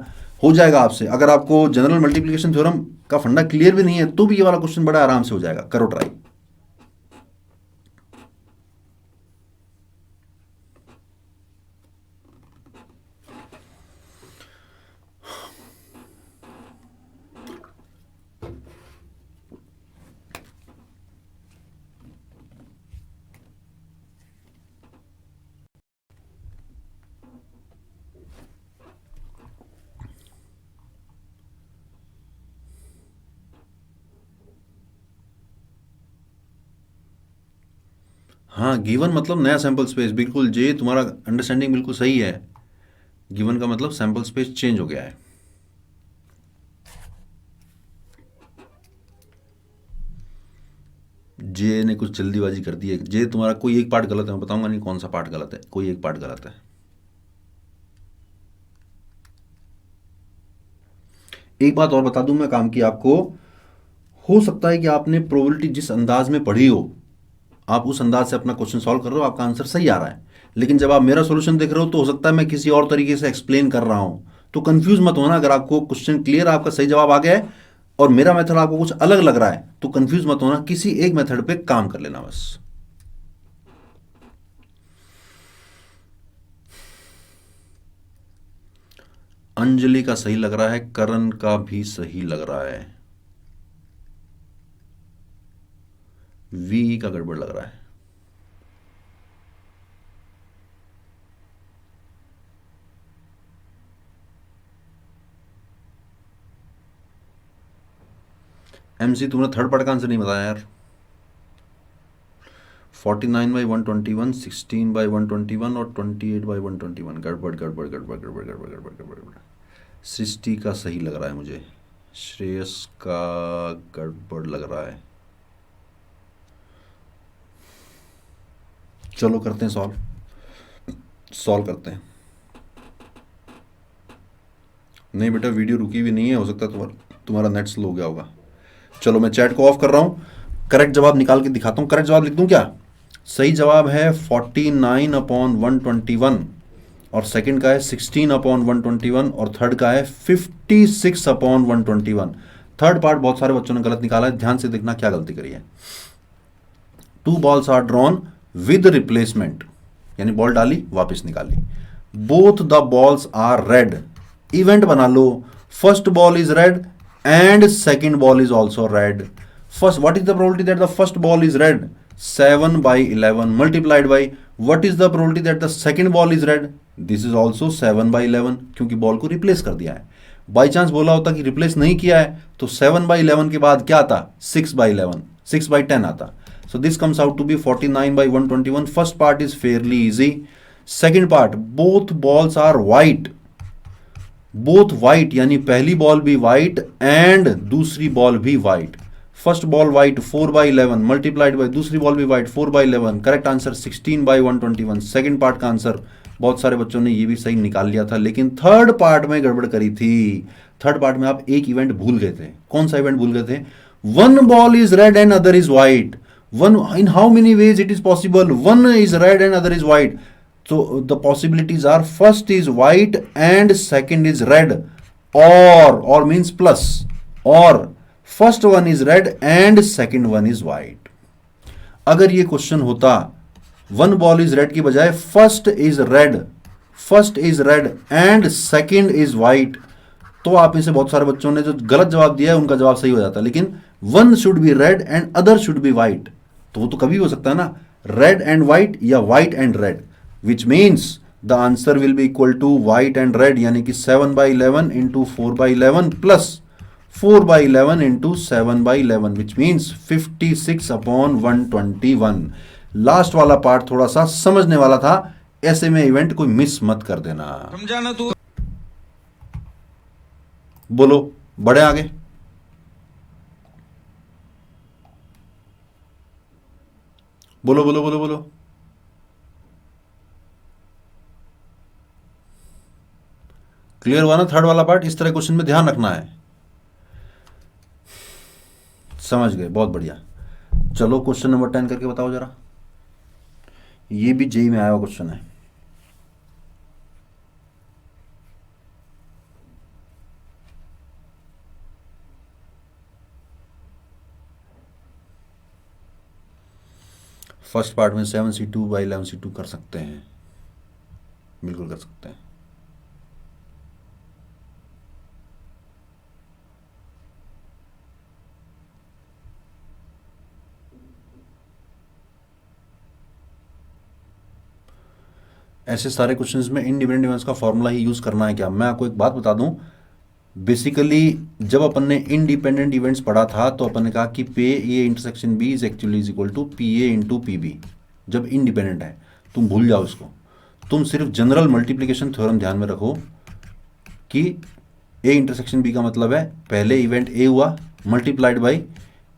हो जाएगा आपसे। अगर आपको जनरल मल्टीप्लिकेशन थ्योरम का फंडा क्लियर भी नहीं है तो भी ये वाला क्वेश्चन बड़ा आराम से हो जाएगा। करो ट्राई। हाँ, गिवन मतलब नया सैंपल स्पेस। बिल्कुल जे, तुम्हारा अंडरस्टैंडिंग बिल्कुल सही है। गिवन का मतलब सैंपल स्पेस चेंज हो गया है। जे ने कुछ जल्दीबाजी कर दी है। जे तुम्हारा कोई एक पार्ट गलत है, मैं बताऊंगा नहीं कौन सा पार्ट गलत है, कोई एक पार्ट गलत है। एक बात और बता दूं मैं काम की आपको, हो सकता है कि आपने प्रोबेबिलिटी जिस अंदाज में पढ़ी हो, आप उस अंदाज से अपना क्वेश्चन सॉल्व कर रहे हो, आपका आंसर सही आ रहा है। लेकिन जब आप मेरा सॉल्यूशन देख रहे हो तो हो सकता है मैं किसी और तरीके से एक्सप्लेन कर रहा हूं। तो कंफ्यूज मत होना। अगर आपको क्वेश्चन क्लियर, आपका सही जवाब आ गया है और मेरा मेथड आपको कुछ अलग लग रहा है तो कंफ्यूज मत होना, किसी एक मेथड पे काम कर लेना बस। अंजलि का सही लग रहा है, करण का भी सही लग रहा है, वी का गड़बड़ लग रहा है। एमसी तुमने थर्ड पार्ट का आंसर नहीं बताया यार। 49/121, 16/121 और 28/121। गड़बड़ गड़बड़ गड़बड़ गड़बड़ गड़बड़ गड़बड़ गड़बड़। सृष्टि का सही लग रहा है मुझे, श्रेयस का गड़बड़ लग रहा है। चलो करते हैं सॉल्व करते हैं। नहीं बेटा, वीडियो रुकी भी नहीं है, हो सकता है तुम्हारा नेट स्लो हो गया होगा। चलो मैं चैट को ऑफ कर रहा हूं, करेक्ट जवाब निकाल के दिखाता हूं। करेक्ट जवाब लिख दूं क्या? सही जवाब है 49/121 और सेकंड का है 16/121 और थर्ड का है 56/121। थर्ड पार्ट बहुत सारे बच्चों ने गलत निकाला है, ध्यान से देखना क्या गलती करी है। 2 balls are drawn with replacement, यानी बॉल डाली वापस निकाली। Both the balls are red, event बना लो। First ball is red and second ball is also red. First, what is the probability that the first ball is red? 7/11 multiplied by what is the probability that the second ball is red? This is also 7/11, क्योंकि ball को replace कर दिया है। By chance बोला होता कि replace नहीं किया है तो 7/11 के बाद क्या आता? 6/11, 6/10 आता। So this comes out to be 49/121. First part is fairly easy. Second part, both balls are white. Both white यानी पहली बॉल भी white and दूसरी बॉल भी white. First ball white 4/11 multiplied by दूसरी बॉल भी white 4/11, correct answer 16/121। Second part का answer बहुत सारे बच्चों ने ये भी सही निकाल लिया था, लेकिन थर्ड पार्ट में गड़बड़ करी थी। थर्ड पार्ट में आप एक इवेंट भूल गए थे। कौन सा इवेंट भूल गए थे? One ball is red and other is white. One in how many ways it is possible? One is red and other is white. So the possibilities are first is white and second is red, or means plus, or first one is red and second one is white. अगर ये question होता one ball is red की बजाय first is red and second is white, तो आप में से बहुत सारे बच्चों ने जो गलत जवाब दिया है उनका जवाब सही हो जाता। लेकिन one should be red and other should be white, तो वो तो कभी हो सकता है ना, रेड एंड व्हाइट या white and red, which means the answer will be equal to white and red, यानी कि 7/11 into 4/11 plus 4/11 into 7/11, which means 56/121। Last वाला पार्ट थोड़ा सा समझने वाला था, ऐसे में इवेंट कोई मिस मत कर देना। समझाना तू। बोलो, बढ़े आगे। बोलो बोलो बोलो बोलो। क्लियर हुआ ना थर्ड वाला पार्ट? इस तरह क्वेश्चन में ध्यान रखना है। समझ गए, बहुत बढ़िया। चलो क्वेश्चन नंबर 10 करके बताओ जरा। ये भी जेई में आया हुआ क्वेश्चन है। फर्स्ट पार्ट में 7c2/11c2 कर सकते हैं, बिल्कुल कर सकते हैं। ऐसे सारे क्वेश्चंस में इंडिपेंडेंट इवेंट्स का फॉर्मूला ही यूज करना है क्या? मैं आपको एक बात बता दूं, बेसिकली जब अपन ने इंडिपेंडेंट इवेंट्स पढ़ा था तो अपन ने कहा कि P A intersection B is actually is equal to P A into P B. जब इंडिपेंडेंट है तुम भूल जाओ इसको, तुम सिर्फ जनरल मल्टीप्लीकेशन थ्योरम ध्यान में रखो कि ए इंटरसेक्शन बी का मतलब है पहले इवेंट ए हुआ multiplied by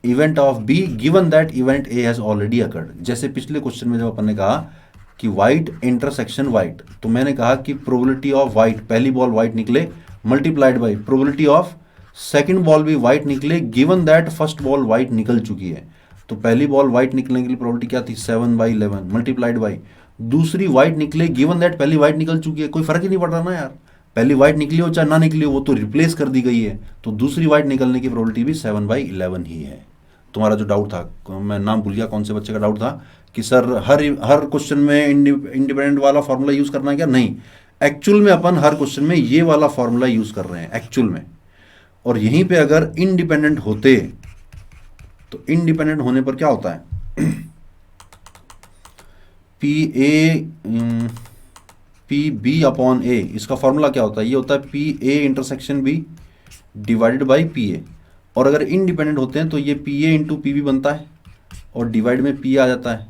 event of B given that event A has already occurred. जैसे पिछले क्वेश्चन में जब अपन ने कहा कि व्हाइट इंटरसेक्शन व्हाइट, तो मैंने कहा कि प्रोबेबिलिटी ऑफ व्हाइट, पहली बॉल व्हाइट निकले multiplied by probability of second ball भी व्हाइट निकले given that first ball white निकल चुकी है। तो पहली बॉल व्हाइट निकलने के लिए प्रोबेबिलिटी क्या थी? 7/11 मल्टीप्लाइड बाई दूसरी व्हाइट निकले गिवन दैट पहली व्हाइट निकल चुकी है। कोई फर्क ही नहीं पड़ रहा ना यार, पहली व्हाइट निकली हो चाहे ना निकली हो, वो तो रिप्लेस कर दी गई है, तो दूसरी व्हाइट निकलने की प्रोबेबिलिटी भी 7/11 ही है। तुम्हारा जो डाउट था, मैं नाम भूल गया कौन से बच्चे का डाउट था कि सर हर क्वेश्चन में इंडिपेंडेंट वाला फॉर्मूला यूज करना है क्या? नहीं, एक्चुअल में अपन हर क्वेश्चन में ये वाला फॉर्मूला यूज कर रहे हैं एक्चुअल में। और यहीं पे अगर इंडिपेंडेंट होते तो इंडिपेंडेंट होने पर क्या होता है? पी बी अपॉन ए, इसका फॉर्मूला क्या होता है? ये होता है P A intersection B divided by P A. और अगर इंडिपेंडेंट होते हैं तो ये P A into P B बनता है और डिवाइड में पी आ जाता है,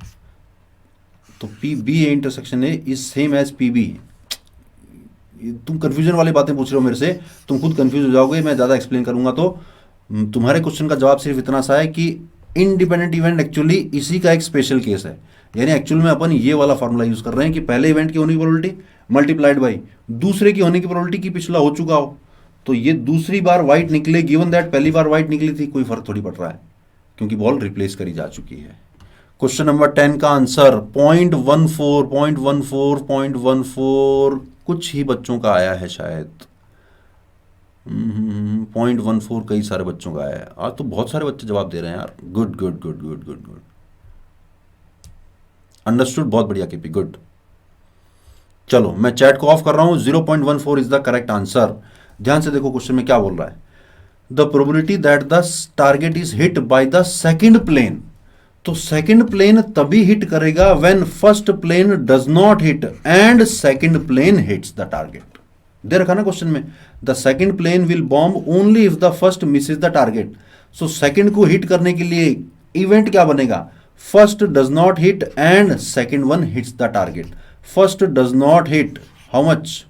तो P B A intersection A is same as P B. तुम कंफ्यूजन वाली बातें पूछ रहे हो मेरे से, तुम खुद कंफ्यूज हो जाओगे, मैं ज़्यादा एक्सप्लेन करूंगा तो। तुम्हारे क्वेश्चन का जवाब सिर्फ इतना सा है कि इंडिपेंडेंट इवेंट एक्चुअली इसी का एक स्पेशल केस है। यानी एक्चुअल में अपन ये वाला फॉर्मूला यूज कर रहे हैं कि पहले इवेंट की होने की प्रोबेबिलिटी मल्टीप्लाइड बाई दूसरे की होने की प्रोबेबिलिटी की पिछला हो चुका हो, तो ये दूसरी बार व्हाइट निकले गिवन दैट पहली बार व्हाइट निकली थी, कोई फर्क थोड़ी पड़ रहा है क्योंकि बॉल रिप्लेस करी जा चुकी है। क्वेश्चन नंबर 10 का आंसर 0.14 कुछ ही बच्चों का आया है शायद। 0.14 कई सारे बच्चों का आया है। आज तो बहुत सारे बच्चे जवाब दे रहे हैं यार। Good good good good good good, understood, बहुत बढ़िया केपी, गुड। चलो मैं चैट को ऑफ कर रहा हूं। 0.14 इज द करेक्ट आंसर। ध्यान से देखो क्वेश्चन में क्या बोल रहा है। The probability that the target is hit by the second plane, तो सेकंड प्लेन तभी हिट करेगा when first plane does not hit and second plane hits the target. दे रखा ना क्वेश्चन में, the second plane will bomb only if the first misses the target. So second को hit करने के लिए इवेंट क्या बनेगा? First does not hit and second one hits the target. First does not hit how much?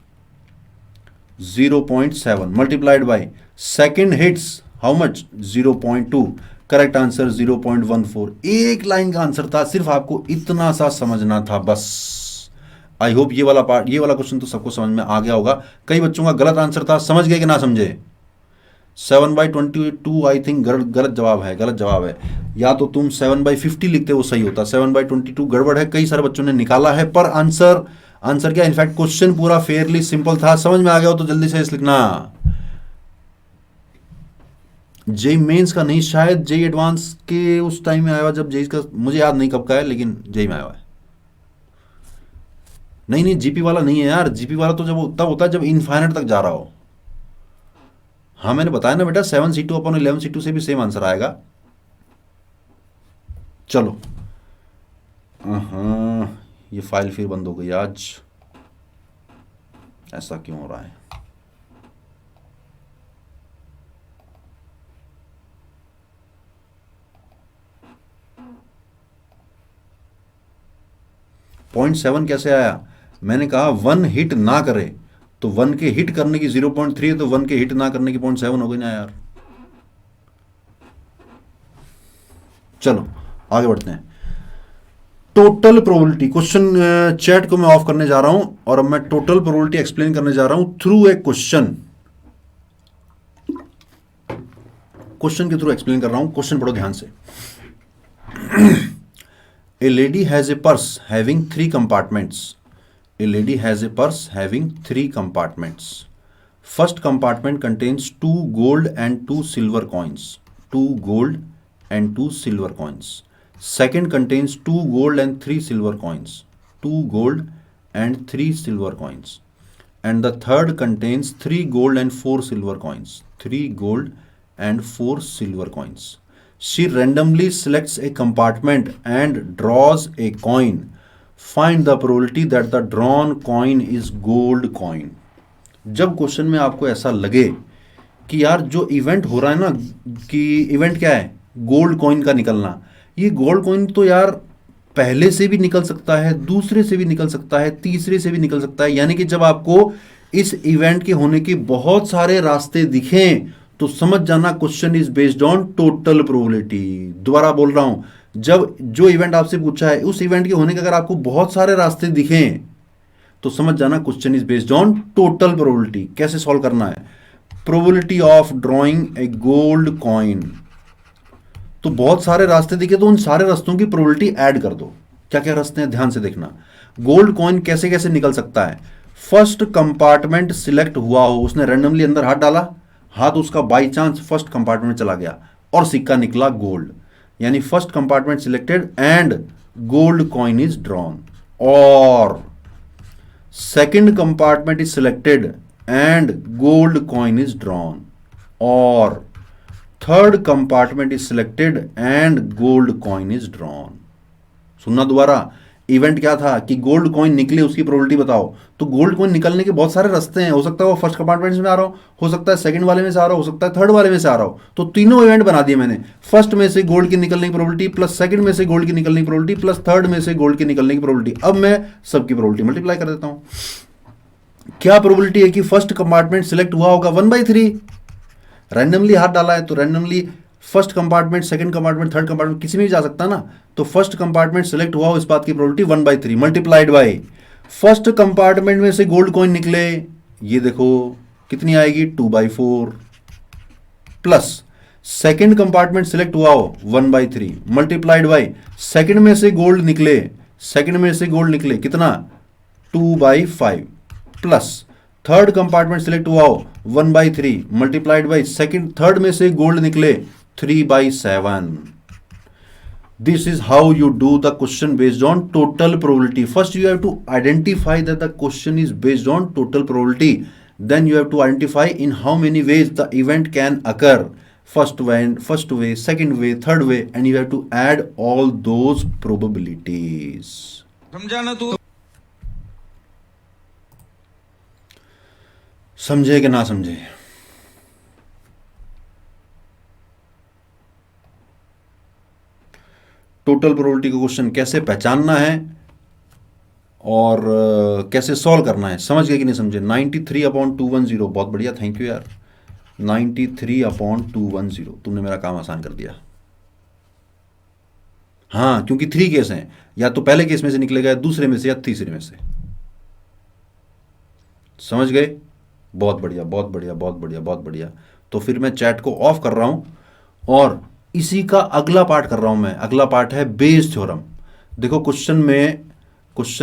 0.7 multiplied by second hits how much? 0.2। Correct answer 0.14। एक line का answer था, सिर्फ आपको इतना सा समझना था बस। आई होप ये वाला पार्ट, ये वाला क्वेश्चन तो सबको समझ में आ गया होगा। कई बच्चों का गलत आंसर था, समझ गए कि ना समझे? 7/22 आई थिंक गलत जवाब है, गलत जवाब है। या तो तुम 7/50 लिखते वो सही होता, 7/22 गड़बड़ है, कई सारे बच्चों ने निकाला है। पर आंसर क्या, इनफैक्ट क्वेश्चन पूरा फेयरली सिंपल था। समझ में आ गया हो तो जल्दी से इस लिखना। जेई मेंस का नहीं, शायद जेई एडवांस के उस टाइम में आया हुआ जब जेई का, मुझे याद नहीं कब का है, लेकिन जेई में आया हुआ है। नहीं जीपी वाला नहीं है यार, जीपी वाला तो जब तब होता है जब इनफाइनाइट तक जा रहा हो। हाँ मैंने बताया ना बेटा, 7C2/11C2 से भी सेम आंसर आएगा। चलो हाँ, ये फाइल फिर बंद हो गई आज, ऐसा क्यों हो रहा है? पॉइंट 7 कैसे आया? मैंने कहा 1 हिट ना करे, तो 1 के हिट करने की 0.3 है, तो 1 के हिट ना करने की 0.7 हो गई ना यार। चलो आगे बढ़ते हैं। टोटल प्रोबेबिलिटी क्वेश्चन, चैट को मैं ऑफ करने जा रहा हूं और अब मैं टोटल प्रोबेबिलिटी एक्सप्लेन करने जा रहा हूं थ्रू ए क्वेश्चन। क्वेश्चन के थ्रू एक्सप्लेन कर रहा हूं, क्वेश्चन पढ़ो ध्यान से। A lady has a purse having 3 compartments. A lady has a purse having 3 compartments. First compartment contains 2 gold and 2 silver coins. 2 gold and 2 silver coins. Second contains 2 gold and 3 silver coins. 2 gold and 3 silver coins. And the third contains 3 gold and 4 silver coins. 3 gold and 4 silver coins. She randomly selects a compartment and draws a coin. Find the probability that the drawn coin is gold coin. जब question में आपको ऐसा लगे कि यार जो event हो रहा है ना, कि इवेंट क्या है, गोल्ड कॉइन का निकलना, ये गोल्ड कॉइन तो यार पहले से भी निकल सकता है, दूसरे से भी निकल सकता है, तीसरे से भी निकल सकता है। यानी कि जब आपको इस इवेंट के होने के बहुत सारे रास्ते दिखें तो समझ जाना question is based on total probability. दोबारा बोल रहा हूं, जब जो इवेंट आपसे पूछा है उस इवेंट के होने के अगर आपको बहुत सारे रास्ते दिखें तो समझ जाना question is based on total probability. कैसे सॉल्व करना है? Probability of drawing a gold coin, तो बहुत सारे रास्ते दिखे तो उन सारे रास्तों की प्रोबेबिलिटी ऐड कर दो। क्या क्या रास्ते हैं ध्यान से देखना। गोल्ड कॉइन कैसे कैसे निकल सकता है? फर्स्ट कंपार्टमेंट सिलेक्ट हुआ हो, उसने रैंडमली अंदर हाथ डाला, हाथ उसका बाई चांस फर्स्ट कंपार्टमेंट में चला गया और सिक्का निकला गोल्ड, यानी first compartment selected and gold coin is drawn. और second compartment is selected and gold coin is drawn. और third compartment is selected and gold coin is drawn. सुनना दोबारा, इवेंट क्या था कि गोल्ड कॉइन निकले, उसकी प्रोबेबिलिटी बताओ। तो गोल्ड कॉइन निकलने के बहुत सारे रास्ते हैं, हो सकता है वो फर्स्ट कंपार्टमेंट में आ रहा हो सकता है सेकंड वाले में से आ रहा हो सकता है थर्ड वाले में से आ रहा हो। तो तीनों इवेंट बना दिए मैंने, फर्स्ट में से गोल्ड की निकलने की प्रोबेबिलिटी प्लस सेकंड में से गोल्ड की निकलने की प्रोबेबिलिटी प्लस थर्ड में से गोल्ड की निकलने की प्रोबेबिलिटी। अब मैं सबकी प्रोबेबिलिटी मल्टीप्लाई कर देता हूं। क्या प्रोबेबिलिटी है कि फर्स्ट कंपार्टमेंट सिलेक्ट हुआ होगा? 1/3। रैंडमली हाथ डाला है तो randomly first compartment, second compartment, third compartment किसी में भी जा सकता है ना। तो फर्स्ट कंपार्टमेंट सिलेक्ट हुआ हो, इस बात की probability 1/3 multiplied by first compartment में से गोल्ड कॉइन निकले, ये देखो कितनी आएगी 2/4 प्लस सेकंड कंपार्टमेंट सिलेक्ट हुआ हो 1/3 मल्टीप्लाइड बाय सेकंड में से गोल्ड निकले, सेकंड में से गोल्ड निकले कितना 2/5 प्लस थर्ड कंपार्टमेंट सिलेक्ट हुआ हो 1/3 मल्टीप्लाइड बाय सेकंड थर्ड में से गोल्ड निकले 3/7। This is how you do the question based on total probability. First you have to identify that the question is based on total probability. Then you have to identify in how many ways the event can occur. First way, second way, third way, and you have to add all those probabilities. समझा ना तू? समझे कि ना समझे? Total probability का question कैसे पहचानना है और कैसे सॉल्व करना है, समझ गए कि नहीं समझे? 93/210, बहुत बढ़िया, थैंक यू यार। 93/210, तुमने मेरा काम आसान कर दिया। हाँ, क्योंकि 3 केस हैं, या तो पहले केस में से निकलेगा या दूसरे में से या तीसरे में से। समझ गए? बहुत बढ़िया, बहुत बढ़िया, बहुत बढ़िया, बहुत बढ़िया। तो फिर मैं चैट को ऑफ कर रहा हूं और इसी का अगला पार्ट कर रहा हूं मैं। अगला पार्ट है बेस थ्योरम। देखो क्वेश्चन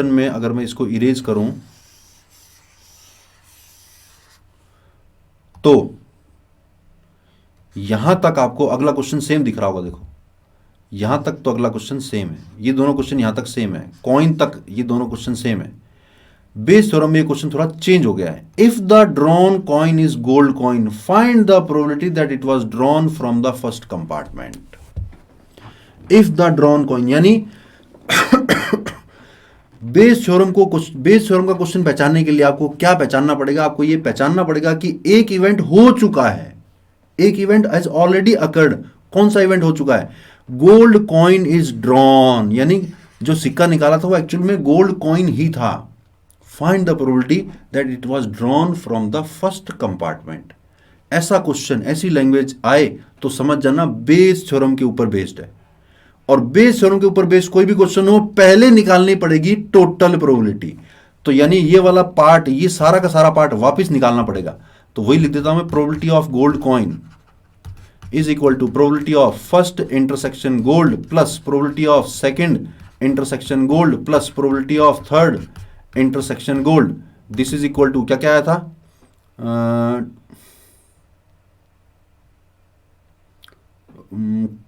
में अगर मैं इसको इरेज करूं तो यहां तक आपको अगला क्वेश्चन सेम दिख रहा होगा। देखो यहां तक तो अगला क्वेश्चन सेम है, ये दोनों क्वेश्चन यहां तक सेम है, कॉइन तक ये दोनों क्वेश्चन सेम है। बेस थ्योरम में ये क्वेश्चन थोड़ा चेंज हो गया है। If the drawn coin is gold coin, find the probability that it was drawn from the first compartment. If the drawn coin यानी बेस थ्योरम का क्वेश्चन पहचानने के लिए आपको क्या पहचानना पड़ेगा? आपको यह पहचानना पड़ेगा कि एक इवेंट हो चुका है, एक इवेंट हैज ऑलरेडी अकर्ड। कौन सा इवेंट हो चुका है? गोल्ड कॉइन इज ड्रॉन, यानी जो सिक्का निकाला था वो एक्चुअल में गोल्ड कॉइन ही था। Find the probability that it was drawn from the first compartment. ऐसा क्वेश्चन, ऐसी लैंग्वेज आए तो समझ जाना बेस थ्योरम के ऊपर बेस्ड है। और बेस थ्योरम के ऊपर बेस्ड कोई भी क्वेश्चन हो, पहले निकालनी पड़ेगी टोटल प्रोबेबिलिटी। तो यानी ये वाला पार्ट, ये सारा का सारा पार्ट वापस निकालना पड़ेगा। तो वही लिख देता हूं मैं, probability of gold coin is equal to probability of first intersection gold plus probability of second intersection gold plus probability of third intersection gold. This is equal to क्या क्या आया था?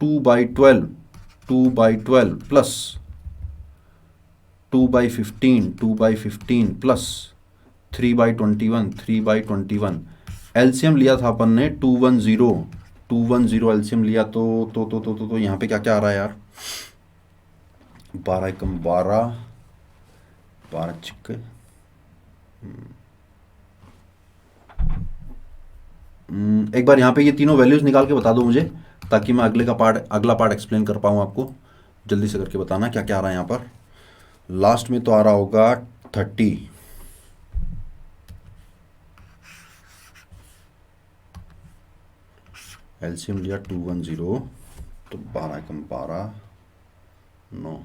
2/12 प्लस 2/15 प्लस 3/21 एलसीएम लिया था अपन ने 210 LCM लिया। तो यहाँ पे क्या क्या आ रहा है यार? 12 एकम 12 चिक्के, एक बार यहाँ पे ये तीनों वैल्यूज निकाल के बता दो मुझे, ताकि मैं अगला पार्ट एक्सप्लेन कर पाऊँ आपको। जल्दी से करके बताना क्या क्या आ रहा है यहाँ पर। लास्ट में तो आ रहा होगा 30, एलसीएम लिया 210, तो 12 एकम 12 9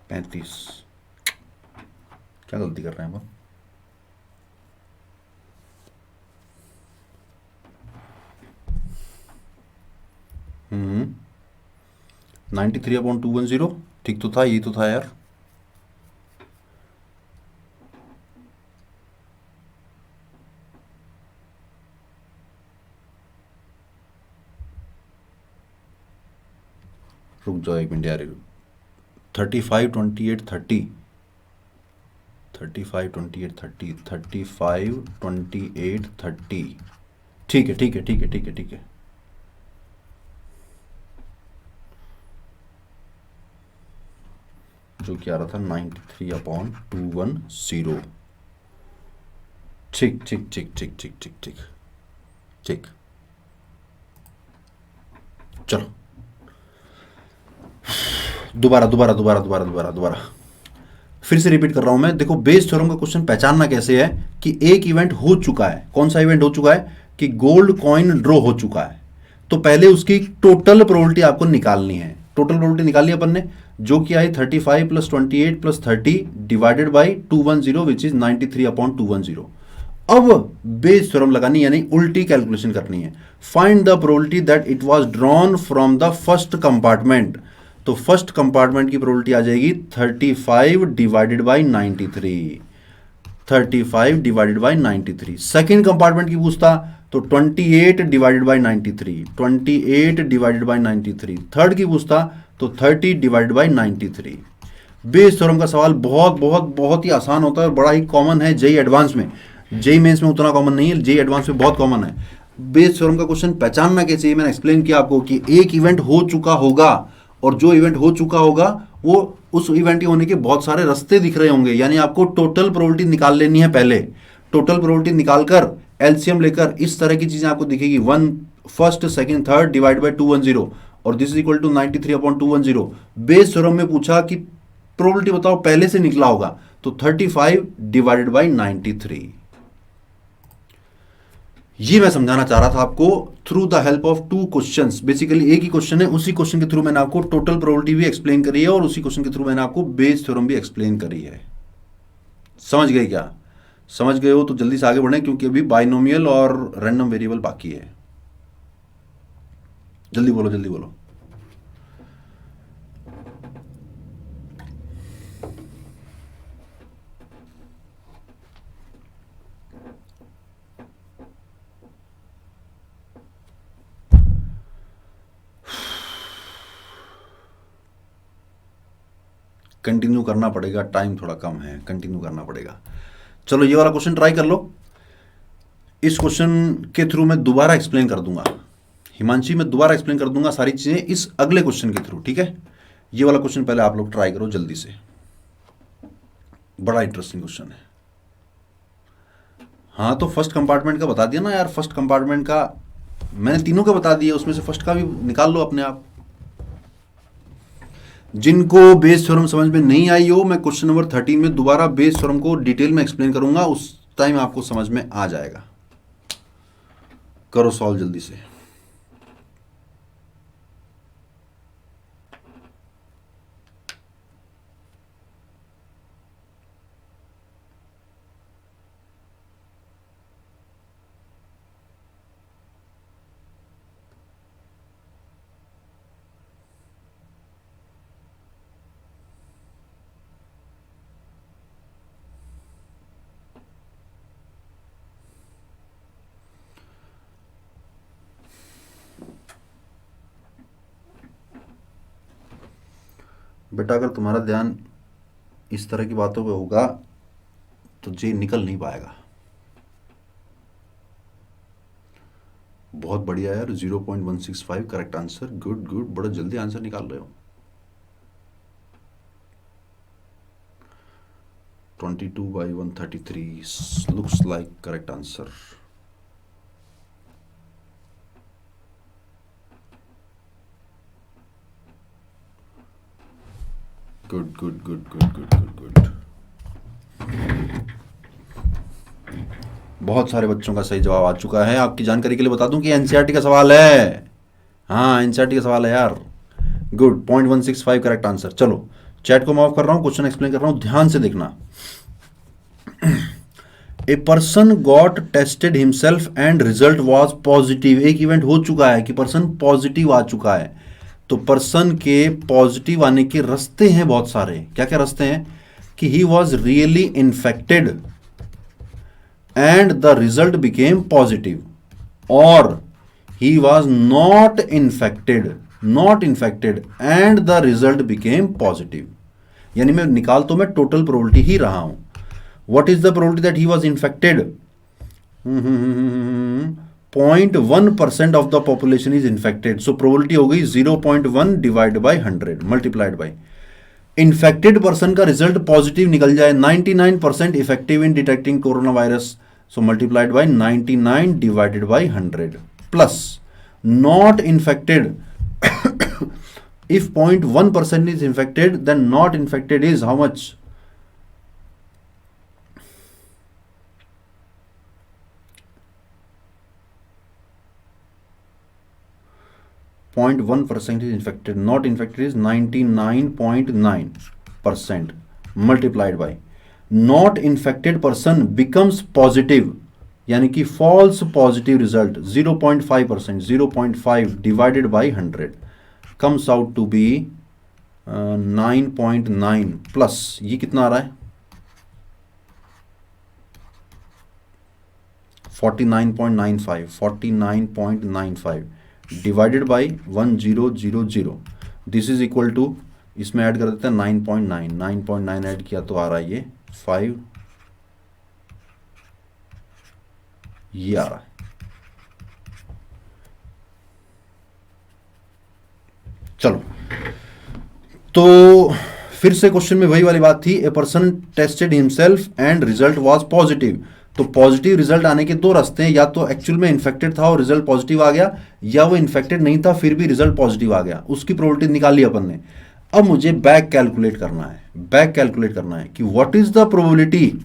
35। क्या गलती कर रहे हैं हम? 93/210 ठीक तो था, यही तो था यार। रुक जाओ एक मिनट यार। 35 28 30 35 28 30 35 28 30 ठीक है ठीक है ठीक है ठीक है ठीक है। जो कि आ रहा था 93/210। ठीक ठीक ठीक ठीक ठीक ठीक ठीक ठीक। चलो दोबारा फिर से रिपीट कर रहा हूं मैं। देखो बेस थ्योरम का क्वेश्चन पहचानना कैसे है कि एक इवेंट हो चुका है। कौन सा इवेंट हो चुका है? कि गोल्ड कॉइन ड्रॉ हो चुका है। तो पहले उसकी टोटल प्रोबेबिलिटी आपको निकालनी है। टोटल प्रोबेबिलिटी निकाली अपन ने, जो कि आई 35 + 28 + 30 डिवाइडेड बाई 210 विच इज 93/210। अब बेस थ्योरम लगानी, यानी उल्टी कैलकुलेशन करनी है। Find the probability that it was drawn from the first compartment. तो फर्स्ट कंपार्टमेंट की प्रोबेबिलिटी आ जाएगी 35 divided by 93। 35 divided by 93। Second compartment की पूछता तो 28 divided by 93। 28 divided by 93। Third की पूछता तो 30 डिवाइडेड बाई 93। बेस थ्योरम का सवाल बहुत बहुत बहुत ही आसान होता है और बड़ा ही कॉमन है जेई एडवांस में। जेई मेंस में उतना कॉमन नहीं है, जेई एडवांस में बहुत कॉमन है। बेस थ्योरम का क्वेश्चन पहचानना कैसे है, मैंने एक्सप्लेन किया आपको कि एक इवेंट हो चुका होगा, और जो इवेंट हो चुका होगा वो उस इवेंट के होने के बहुत सारे रास्ते दिख रहे होंगे। यानी आपको टोटल प्रोबेबिलिटी निकाल लेनी है पहले। टोटल प्रोबेबिलिटी निकालकर एलसीएम लेकर इस तरह की चीजें आपको दिखेगी। 1 first second third divide by 210 और this is equal to 93/210। Bayes theorem में पूछा कि प्रोबेबिलिटी बताओ पहले से निकला होगा, तो 35 डिवाइडेड बाई 93। ये मैं समझाना चाह रहा था आपको through the help of two questions. Basically एक ही क्वेश्चन है, उसी क्वेश्चन के थ्रू मैंने आपको टोटल प्रोबेबिलिटी भी एक्सप्लेन करी है और उसी क्वेश्चन के थ्रू मैंने आपको बेस थ्योरम भी एक्सप्लेन करी है। समझ गए क्या? समझ गए हो तो जल्दी से आगे बढ़े, क्योंकि अभी बाइनोमियल और रैंडम वेरिएबल बाकी है। जल्दी बोलो जल्दी बोलो। कंटिन्यू करना पड़ेगा, टाइम थोड़ा कम है, कंटिन्यू करना पड़ेगा। चलो ये वाला क्वेश्चन ट्राई कर लो। इस क्वेश्चन के थ्रू मैं दोबारा एक्सप्लेन कर दूंगा, हिमांशी मैं दोबारा एक्सप्लेन कर दूंगा सारी चीजें इस अगले क्वेश्चन के थ्रू, ठीक है? ये वाला क्वेश्चन पहले आप लोग ट्राई करो जल्दी से, बड़ा इंटरेस्टिंग क्वेश्चन है। हाँ तो फर्स्ट कंपार्टमेंट का बता दिया ना यार, फर्स्ट कंपार्टमेंट का मैंने तीनों का बता दिया, उसमें से फर्स्ट का भी निकाल लो अपने आप। जिनको बेस थ्योरम समझ में नहीं आई हो, मैं क्वेश्चन नंबर 13 में दोबारा बेस थ्योरम को डिटेल में एक्सप्लेन करूंगा, उस टाइम आपको समझ में आ जाएगा। करो सॉल्व जल्दी से। बेटा अगर तुम्हारा ध्यान इस तरह की बातों पे होगा तो जे निकल नहीं पाएगा। बहुत बढ़िया यार, 0.165 करेक्ट आंसर, गुड गुड, बड़ा जल्दी आंसर निकाल रहे हो। 22/133 looks like correct answer. Good, good, good, good, good, good, good. बहुत सारे बच्चों का सही जवाब आ चुका है। आपकी जानकारी के लिए बता दूं कि एनसीईआरटी का सवाल है। हाँ एनसीईआरटी का सवाल है यार। Good, 0.165 correct answer. चलो चैट को मैं ऑफ कर रहा हूं, क्वेश्चन एक्सप्लेन कर रहा हूं, ध्यान से देखना। A person got tested himself and result was positive. एक इवेंट हो चुका है कि पर्सन पॉजिटिव आ चुका है, तो पर्सन के पॉजिटिव आने के रास्ते हैं बहुत सारे। क्या क्या रास्ते हैं? कि he was really infected and the result became positive, और he was not infected and the result became positive. यानी मैं निकाल तो मैं टोटल प्रोबेबिलिटी ही रहा हूं। What is the probability that he was infected? 0.1% of the population is infected. So probability हो गई 0.1 divided by 100 multiplied by infected person का result positive निकल जाए। 99% effective in detecting coronavirus. So multiplied by 99 divided by 100 plus not infected. If 0.1% is infected, then not infected is how much? 0.1% is infected, not infected is 99.9% multiplied by not infected person becomes positive, यानी कि false positive result 0.5%, 0.5 divided by 100 comes out to be 9.9 plus ये कितना आ रहा है? 49.95 divided by 1000। This is equal to, इसमें add कर देते हैं 9.9 ऐड किया तो आ रहा है ये 5, ये आ रहा है। चलो तो फिर से क्वेश्चन में वही वाली बात थी, a person tested himself and result was positive. तो पॉजिटिव रिजल्ट आने के दो रास्ते हैं, या तो एक्चुअल में इन्फेक्टेड था और रिजल्ट पॉजिटिव आ गया, या वो इन्फेक्टेड नहीं था फिर भी रिजल्ट पॉजिटिव आ गया। उसकी प्रोबेबिलिटी निकाल ली अपन ने। अब मुझे बैक कैलकुलेट करना है कि what is the probability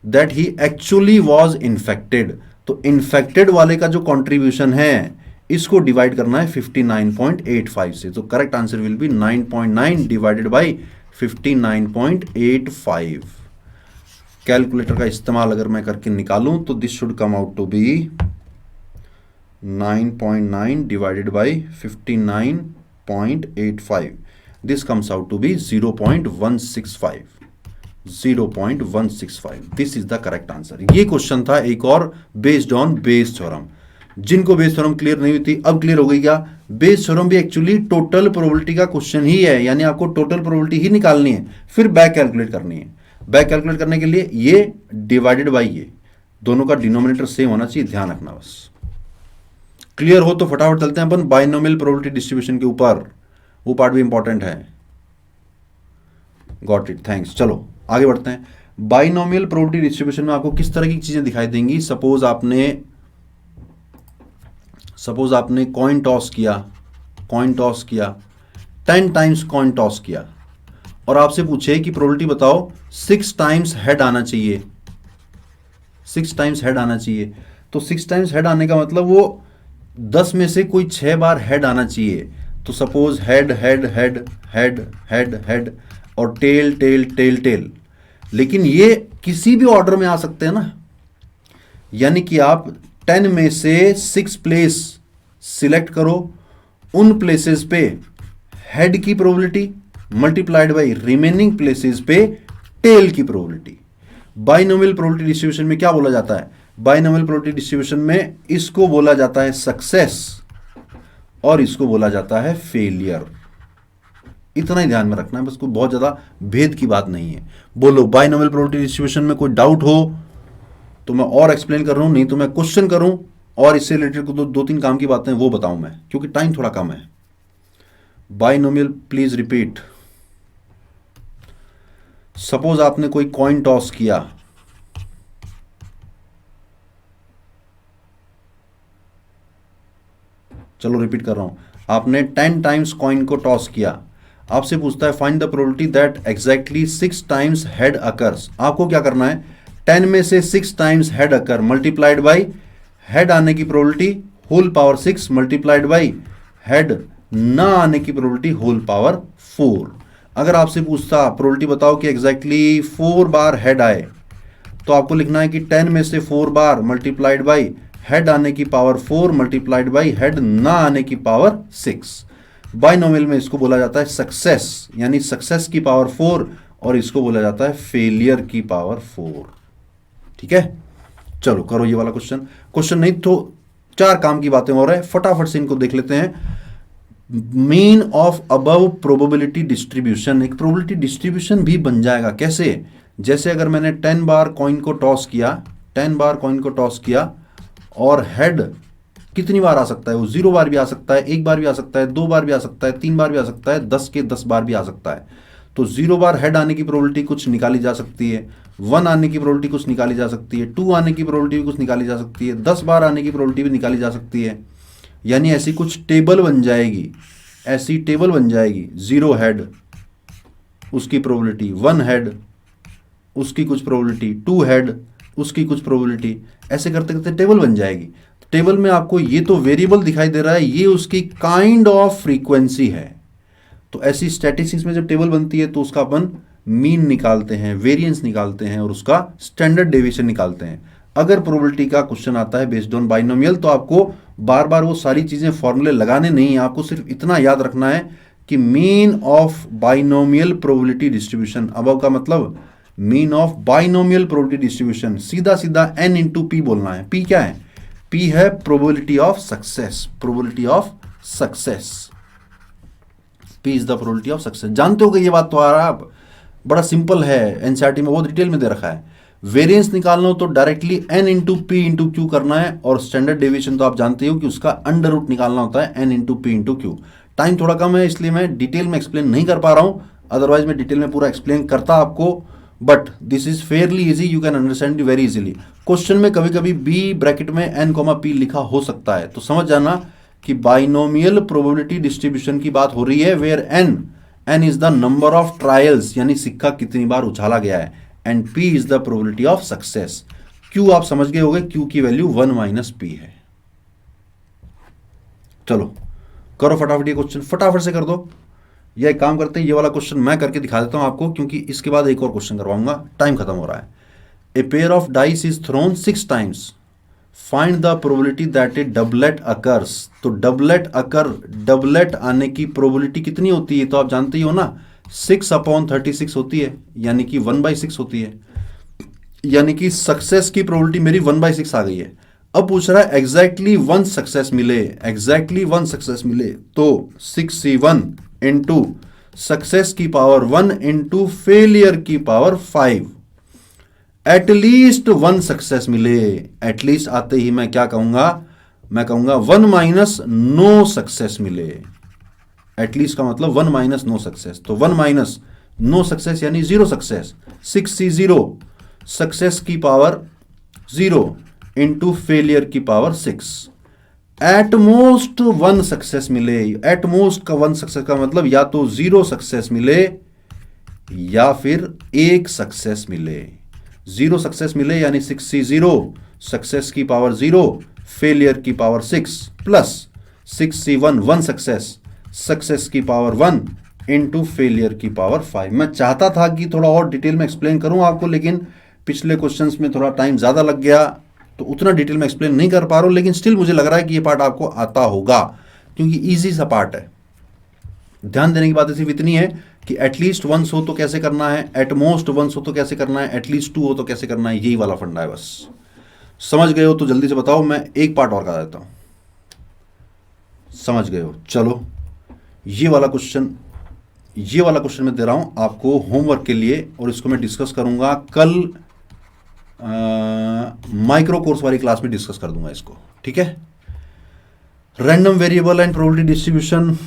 that he actually was infected. तो इन्फेक्टेड वाले का जो कंट्रीब्यूशन है इसको डिवाइड करना है 59.85 से, तो correct answer will be 9.9 divided by 59.85। Calculator का इस्तेमाल अगर मैं करके निकालूं तो this should come out to be 9.9 divided by 59.85, this comes out to be 0.165। 0.165, this is the correct answer. ये क्वेश्चन था एक और बेस्ड ऑन बेस थ्योरम। जिनको बेस थ्योरम क्लियर नहीं हुई थी अब क्लियर हो गई क्या? बेस थ्योरम भी एक्चुअली टोटल प्रोबेबिलिटी का क्वेश्चन ही है, यानी आपको टोटल प्रोबेबिलिटी ही निकालनी है, फिर बैक कैलकुलेट करनी है। बैक कैलकुलेट करने के लिए ये डिवाइडेड बाई ये दोनों का डिनोमिनेटर सेम होना चाहिए, ध्यान रखना बस। क्लियर हो तो फटाफट चलते हैं अपन बाइनोमियल प्रोबेबिलिटी डिस्ट्रीब्यूशन के ऊपर, वो पार्ट भी इंपॉर्टेंट है। Got it, thanks. चलो आगे बढ़ते हैं। बाइनोमियल प्रोबेबिलिटी डिस्ट्रीब्यूशन में आपको किस तरह की चीजें दिखाई देंगी? सपोज आपने कॉइन टॉस किया 10 टाइम्स कॉइन टॉस किया और आपसे पूछे कि प्रोबेबिलिटी बताओ 6 टाइम्स हेड आना चाहिए, 6 टाइम्स हेड आना चाहिए। तो 6 टाइम्स हेड आने का मतलब वो 10 में से कोई 6 बार हेड आना चाहिए। तो suppose head head head head head head और टेल टेल टेल टेल, लेकिन ये किसी भी ऑर्डर में आ सकते हैं ना, यानी कि आप 10 में से 6 प्लेस सिलेक्ट करो, उन प्लेसेस पे हेड की probability multiplied by remaining places पे टेल की प्रोबेबिलिटी। बाइनोमियल प्रोबेबिलिटी डिस्ट्रीब्यूशन में क्या बोला जाता है? बाइनोमियल प्रोबेबिलिटी डिस्ट्रीब्यूशन में इसको बोला जाता है सक्सेस और इसको बोला जाता है फेलियर। इतना ही ध्यान में रखना है बस, कोई बहुत ज्यादा भेद की बात नहीं है। बोलो बाइनोमियल प्रोबेबिलिटी डिस्ट्रीब्यूशन में कोई डाउट हो तो मैं और एक्सप्लेन कर रहा हूं, नहीं तो मैं क्वेश्चन करूं और इससे रिलेटेड को 2-3 काम की बातें वो बताऊं मैं, क्योंकि टाइम थोड़ा कम है। Binomial please repeat. सपोज आपने कोई कॉइन टॉस किया, चलो रिपीट कर रहा हूं, आपने 10 टाइम्स कॉइन को टॉस किया, आपसे पूछता है find the probability that exactly 6 times head occurs. आपको क्या करना है? 10 में से 6 times head occur multiplied by head आने की probability whole power 6 multiplied by head ना आने की प्रोबेबिलिटी होल पावर 4। अगर आपसे पूछता प्रोबेबिलिटी बताओ कि एग्जैक्टली 4 बार हेड आए, तो आपको लिखना है कि 10 में से 4 बार मल्टीप्लाइड बाई हेड आने की पावर 4 मल्टीप्लाइड बाई हेड ना आने की पावर 6। बाइनोमियल में इसको बोला जाता है सक्सेस, यानी सक्सेस की पावर 4, और इसको बोला जाता है फेलियर की पावर 4। ठीक है, चलो करो ये वाला क्वेश्चन नहीं तो 4 काम की बातें हो रहा है, फटाफट से इनको देख लेते हैं। Mean of above probability distribution, एक प्रोबेबिलिटी डिस्ट्रीब्यूशन भी बन जाएगा। कैसे? जैसे अगर मैंने 10 बार कॉइन को टॉस किया, 10 बार कॉइन को टॉस किया और हेड कितनी बार आ सकता है? वो 0 बार भी आ सकता है, 1 बार भी आ सकता है, 2 बार भी आ सकता है, 3 बार भी आ सकता है, 10 के 10 बार भी आ सकता है। तो 0 बार हेड आने की प्रोबेबिलिटी कुछ निकाली जा सकती है, 1 आने की प्रोबेबिलिटी कुछ निकाली जा सकती है, 2 आने की प्रोबेबिलिटी भी कुछ निकाली जा सकती है, 10 बार आने की प्रोबेबिलिटी भी निकाली जा सकती है। यानी ऐसी कुछ टेबल बन जाएगी, ऐसी टेबल बन जाएगी। 0 हेड उसकी प्रोबेबिलिटी, 1 हेड उसकी कुछ प्रोबेबिलिटी, 2 हेड उसकी कुछ प्रोबेबिलिटी, ऐसे करते करते टेबल बन जाएगी। टेबल में आपको ये तो वेरिएबल दिखाई दे रहा है, ये उसकी काइंड ऑफ फ्रीक्वेंसी है। तो ऐसी स्टैटिस्टिक्स में जब टेबल बनती है तो उसका अपन मीन निकालते हैं, वेरिएंस निकालते हैं और उसका स्टैंडर्ड डेविएशन निकालते हैं। अगर प्रोबेबिलिटी का क्वेश्चन आता है बेस्ड ऑन बाइनोमियल, तो आपको बार बार वो सारी चीजें फॉर्मूले लगाने नहीं है, आपको सिर्फ इतना याद रखना है कि mean of binomial probability distribution, अब का मतलब mean of binomial probability distribution, सीधा सीधा n इंटू पी बोलना है। पी क्या है? पी है probability of success, probability of success. P is the probability of success. जानते हो कि ये बात तो आ रहा है आप, बड़ा सिंपल है, एनसीईआरटी में बहुत डिटेल में दे रखा है। वेरिएंस निकालना हो तो directly n into P into Q करना है, और स्टैंडर्ड डेविएशन तो आप जानते हो कि उसका अंडर रूट निकालना होता है n into P into Q. Time थोड़ा कम है इसलिए मैं डिटेल में एक्सप्लेन नहीं कर पा रहा हूं, अदरवाइज मैं डिटेल में पूरा एक्सप्लेन करता आपको, but this is fairly easy, you can understand very easily. Question में कभी कभी बी ब्रैकेट में n, p लिखा हो सकता है, तो समझ जाना कि बाइनोमियल प्रोबेबिलिटी डिस्ट्रीब्यूशन की बात हो रही है, where n is the number of trials, यानी सिक्का कितनी बार उछाला गया है, and p is the probability of success. Q आप समझ गए होंगे, Q की वैल्यू 1 माइनस P है। चलो करो फटाफट ये क्वेश्चन, फटाफट से कर दो। या एक काम करते हैं, ये वाला क्वेश्चन मैं करके दिखा देता हूं आपको, क्योंकि इसके बाद एक और क्वेश्चन करवाऊंगा, टाइम खत्म हो रहा है। A pair of dice is throne 6 times, find the probability that A doublet occurs. तो डबलेट आने की प्रोबेबिलिटी कितनी होती है, तो आप जानते ही हो ना, 6/36 होती है, यानी कि 1/6 होती है। यानी कि सक्सेस की प्रोबेबिलिटी मेरी 1/6 आ गई है। अब पूछ रहा है एग्जैक्टली 1 सक्सेस मिले, एग्जैक्टली 1 सक्सेस मिले, तो 6C1 इंटू सक्सेस की पावर 1 इंटू फेलियर की पावर 5। एटलीस्ट 1 सक्सेस मिले। एटलीस्ट आते ही मैं क्या कहूंगा, मैं कहूंगा 1 माइनस नो सक्सेस मिले। एटलीस्ट का मतलब 1 माइनस नो सक्सेस, तो 1 माइनस नो सक्सेस यानी 0 सक्सेस। 6C0 सक्सेस की पावर 0 इंटू फेलियर की पावर 6। एट मोस्ट 1 सक्सेस मिले। एट मोस्ट का 1 सक्सेस का मतलब या तो 0 सक्सेस मिले या फिर 1 सक्सेस मिले। 0 सक्सेस मिले यानी 6C0 सक्सेस की पावर 0 फेलियर की पावर 6 प्लस 6C1 1 सक्सेस की पावर 1 इंटू फेलियर की पावर 5। मैं चाहता था कि थोड़ा और डिटेल में एक्सप्लेन करूं आपको, लेकिन पिछले क्वेश्चंस में थोड़ा टाइम ज़्यादा लग गया, तो उतना डिटेल में एक्सप्लेन नहीं कर पा रहा हूं, लेकिन स्टिल मुझे लग रहा है कि ये पार्ट आपको आता होगा, क्योंकि ईजी सा पार्ट है। ध्यान देने की बात सिर्फ इतनी है कि एटलीस्ट 1 हो तो कैसे करना है, एट मोस्ट 1 हो तो कैसे करना है, एटलीस्ट 2 हो तो कैसे करना है, यही वाला फंडा है। बस समझ गए हो तो जल्दी से बताओ, मैं एक पार्ट और कर देता हूं। समझ गए हो? चलो ये वाला क्वेश्चन मैं दे रहा हूं आपको होमवर्क के लिए, और इसको मैं डिस्कस करूंगा कल माइक्रो कोर्स वाली क्लास में डिस्कस कर दूंगा इसको, ठीक है। Random variable and probability distribution.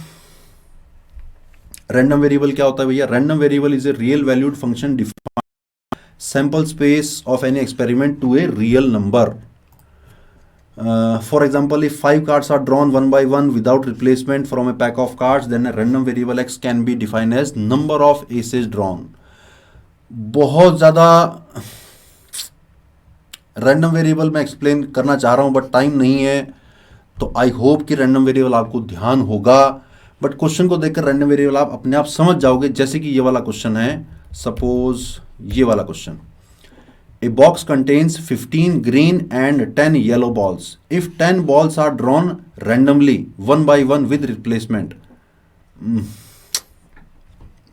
Random variable क्या होता है भैया? Random variable is a real valued function define sample space of any experiment to a real number. For example, if 5 cards are drawn one by one without replacement from a pack of cards, then a random variable x can be defined as number of aces drawn. बहुत ज़्यादा random variable मैं explain करना चाह रहा हूँ, but time नहीं है, तो आई होप कि रैंडम वेरिएबल आपको ध्यान होगा। बट क्वेश्चन को देखकर रैंडम वेरिएबल आप अपने आप समझ जाओगे। जैसे कि ये वाला क्वेश्चन है, सपोज ये वाला question, A box contains 15 green and 10 yellow balls. If 10 balls are drawn randomly, one by one with replacement.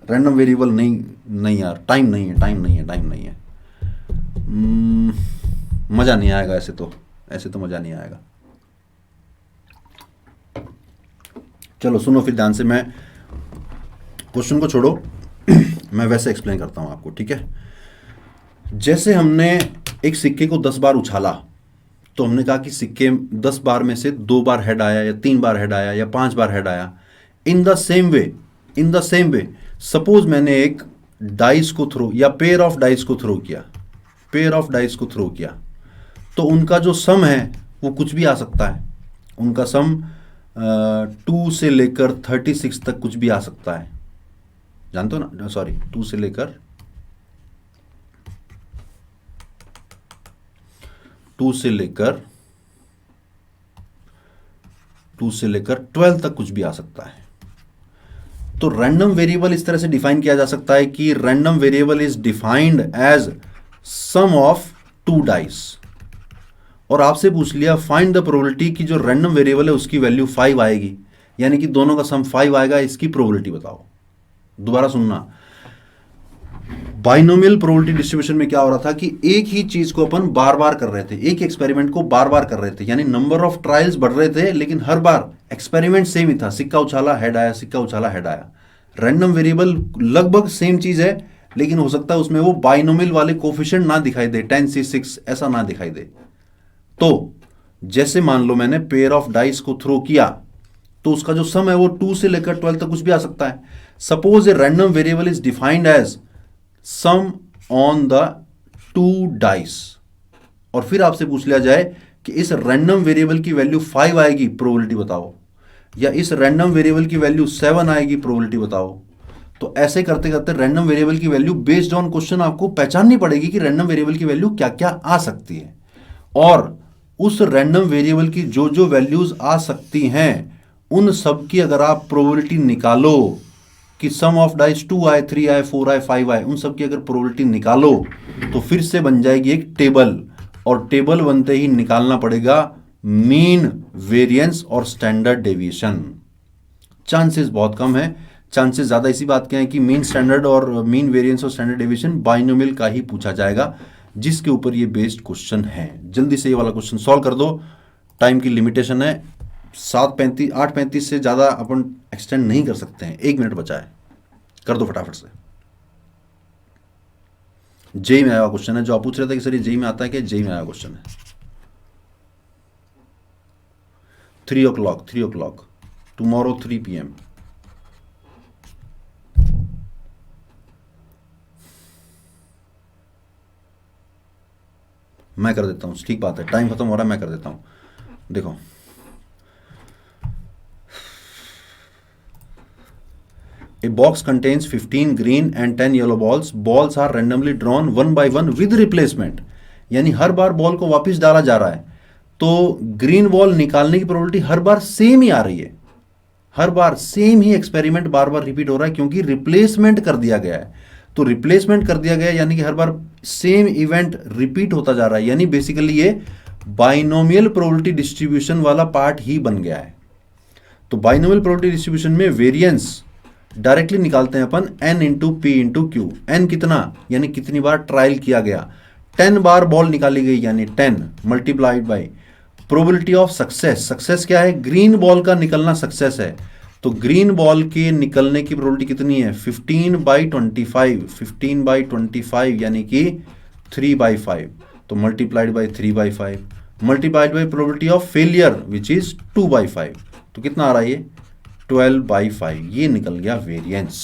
Random variable नहीं यार, टाइम नहीं है। मज़ा नहीं आएगा ऐसे तो मज़ा नहीं आएगा। चलो सुनो फिर ध्यान से, मैं क्वेश्चन को छोड़ो, मैं वैसे एक्सप्लेन करता हूँ आपको, ठीक है। जैसे हमने एक सिक्के को 10 बार उछाला, तो हमने कहा कि सिक्के 10 बार में से 2 बार हेड आया या 3 बार हेड आया या 5 बार हेड आया। In the same way suppose मैंने एक डाइस को थ्रो या पेयर ऑफ डाइस को थ्रो किया, तो उनका जो सम है वो कुछ भी आ सकता है। उनका सम 2 से लेकर 36 तक कुछ भी आ सकता है, जानते हो ना? सॉरी, 2 से लेकर 12 तक कुछ भी आ सकता है। तो रैंडम वेरिएबल इस तरह से डिफाइन किया जा सकता है कि random variable is defined as sum of 2 dice. और आपसे पूछ लिया फाइंड द प्रोबेबिलिटी कि जो रैंडम वेरिएबल है उसकी वैल्यू 5 आएगी, यानी कि दोनों का सम 5 आएगा, इसकी प्रोबेबिलिटी बताओ। दोबारा सुनना, बाइनोमियल प्रोबेबिलिटी डिस्ट्रीब्यूशन में क्या हो रहा था कि एक ही चीज को अपन बार बार कर रहे थे, एक एक्सपेरिमेंट को बार बार कर रहे थे, यानी नंबर ऑफ ट्रायल्स बढ़ रहे थे, लेकिन हर बार एक्सपेरिमेंट सेम ही था। सिक्का उछाला हेड आया, सिक्का उछाला हेड आया। रैंडम वेरिएबल लगभग सेम चीज है, लेकिन हो सकता है उसमें वो बाइनोमियल वाले कोफिशिएंट ना दिखाई दे, 10C6 ऐसा ना दिखाई दे। तो जैसे मान लो मैंने पेयर ऑफ डाइस को थ्रो किया, तो उसका जो सम है वो 2 से लेकर 12 तक कुछ भी आ सकता है। Suppose a random variable is defined as sum on the 2 dice, और फिर आपसे पूछ लिया जाए कि इस रैंडम वेरिएबल की वैल्यू 5 आएगी, प्रोबेबिलिटी बताओ, या इस रैंडम वेरिएबल की वैल्यू 7 आएगी, प्रोबेबिलिटी बताओ। तो ऐसे करते करते रैंडम वेरिएबल की वैल्यू बेस्ड ऑन क्वेश्चन आपको पहचाननी पड़ेगी कि रैंडम वेरिएबल की वैल्यू क्या क्या आ सकती है। और उस रैंडम वेरिएबल की जो जो वैल्यूज आ सकती हैं उन सब की अगर आप प्रोबेबिलिटी निकालो कि सम ऑफ डाइस 2 आए, 3 आए, 4 आए, 5 आए, उन सब की अगर प्रोबेबिलिटी निकालो तो फिर से बन जाएगी एक टेबल, और टेबल बनते ही निकालना पड़ेगा मीन, वेरिएंस और स्टैंडर्ड डेविएशन। चांसेस बहुत कम है, चांसेस ज़्यादा इसी बात के हैं कि मीन स्टैंडर्ड और मीन वेरिएंस और स्टैंडर्ड डेविएशन बाइनोमियल का ही पूछा जाएगा, जिसके ऊपर ये बेस्ड क्वेश्चन है। जल्दी से ये वाला क्वेश्चन सॉल्व कर दो, टाइम की लिमिटेशन है 7:35, 8:35 से ज़्यादा अपन एक्सटेंड नहीं कर सकते हैं, 1 मिनट बचा है, कर दो फटाफट से। जेई में आया हुआ क्वेश्चन है, जो आप पूछ रहे थे कि सर ये जेई में आता है, कि जेई में आया क्वेश्चन है। 3 o'clock टुमारो 3 PM। मैं कर देता हूँ, ठीक बात है, टाइम खत्म हो रहा है, मैं कर देता हूँ। देखो A box contains 15 green and 10 yellow balls. Balls are randomly drawn one by one with replacement. यानी हर बार बॉल को वापस डाला जा रहा है, तो ग्रीन बॉल निकालने की प्रोबेबिलिटी हर बार सेम ही आ रही है, हर बार सेम ही एक्सपेरिमेंट बार बार रिपीट हो रहा है, क्योंकि रिप्लेसमेंट कर दिया गया है। तो रिप्लेसमेंट कर दिया गया यानी कि हर बार सेम इवेंट रिपीट होता जा रहा है, यानी बेसिकली ये बाइनोमियल प्रोबेबिलिटी डिस्ट्रीब्यूशन वाला पार्ट ही बन गया है। तो बाइनोमियल प्रोबेबिलिटी डिस्ट्रीब्यूशन में वेरिएंस डायरेक्टली निकालते हैं अपन n into P into Q. N कितना, यानी कितनी बार ट्रायल किया गया, 10 बार बॉल निकाली गई यानी 10 multiplied by probability of success. Success क्या है, ग्रीन बॉल का निकलना सक्सेस है, तो ग्रीन बॉल के निकलने की प्रोबेबिलिटी कितनी है 15/25, 15/25 यानी कि 3/5, तो multiplied by 3/5 multiplied by probability of failure which is 2/5, तो कितना आ रहा है ये 12/5। ये निकल गया वेरिएंस।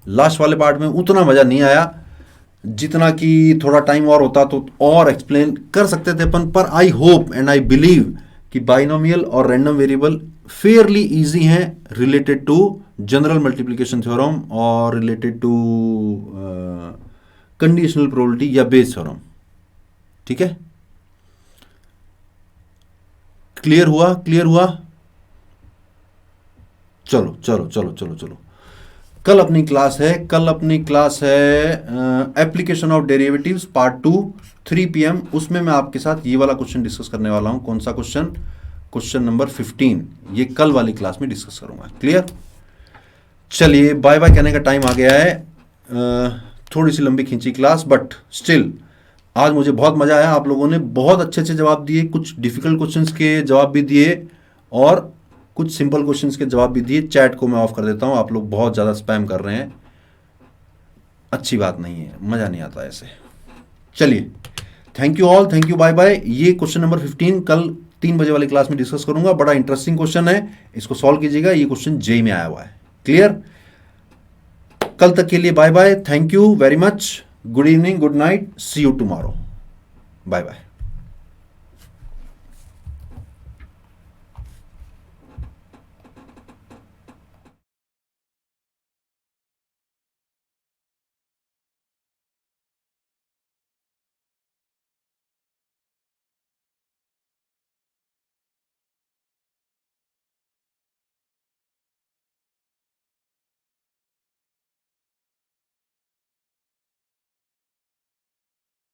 लास्ट वाले पार्ट में उतना मजा नहीं आया जितना कि थोड़ा टाइम और होता तो और एक्सप्लेन कर सकते थे अपन, पर I hope and I believe कि बाइनोमियल और रैंडम वेरिएबल फेयरली इजी हैं related to general multiplication theorem और रिलेटेड टू कंडीशनल प्रोबेबिलिटी या बेस थ्योरम। ठीक है, क्लियर हुआ, क्लियर हुआ। चलो चलो चलो चलो चलो, कल अपनी क्लास है, कल अपनी क्लास है application of derivatives part 2 3 PM। उसमें मैं आपके साथ ये वाला क्वेश्चन डिस्कस करने वाला हूं। कौन सा क्वेश्चन, क्वेश्चन नंबर 15, ये कल वाली क्लास में डिस्कस करूंगा। क्लियर, चलिए बाय बाय कहने का टाइम आ गया है। थोड़ी सी लंबी खींची क्लास, बट स्टिल आज मुझे बहुत मजा आया। आप लोगों ने बहुत अच्छे अच्छे जवाब दिए, कुछ डिफिकल्ट क्वेश्चंस के जवाब भी दिए और कुछ सिंपल क्वेश्चंस के जवाब भी दिए। चैट को मैं ऑफ कर देता हूं, आप लोग बहुत ज़्यादा स्पैम कर रहे हैं, अच्छी बात नहीं है, मज़ा नहीं आता ऐसे। चलिए, thank you all, thank you, bye bye. ये क्वेश्चन नंबर 15 कल 3 बजे वाली क्लास में डिस्कस करूंगा। बड़ा इंटरेस्टिंग क्वेश्चन है, इसको सॉल्व कीजिएगा। ये क्वेश्चन जेई में आया हुआ है। क्लियर, कल तक के लिए bye bye, thank you very much, good evening, good night, see you tomorrow, bye bye.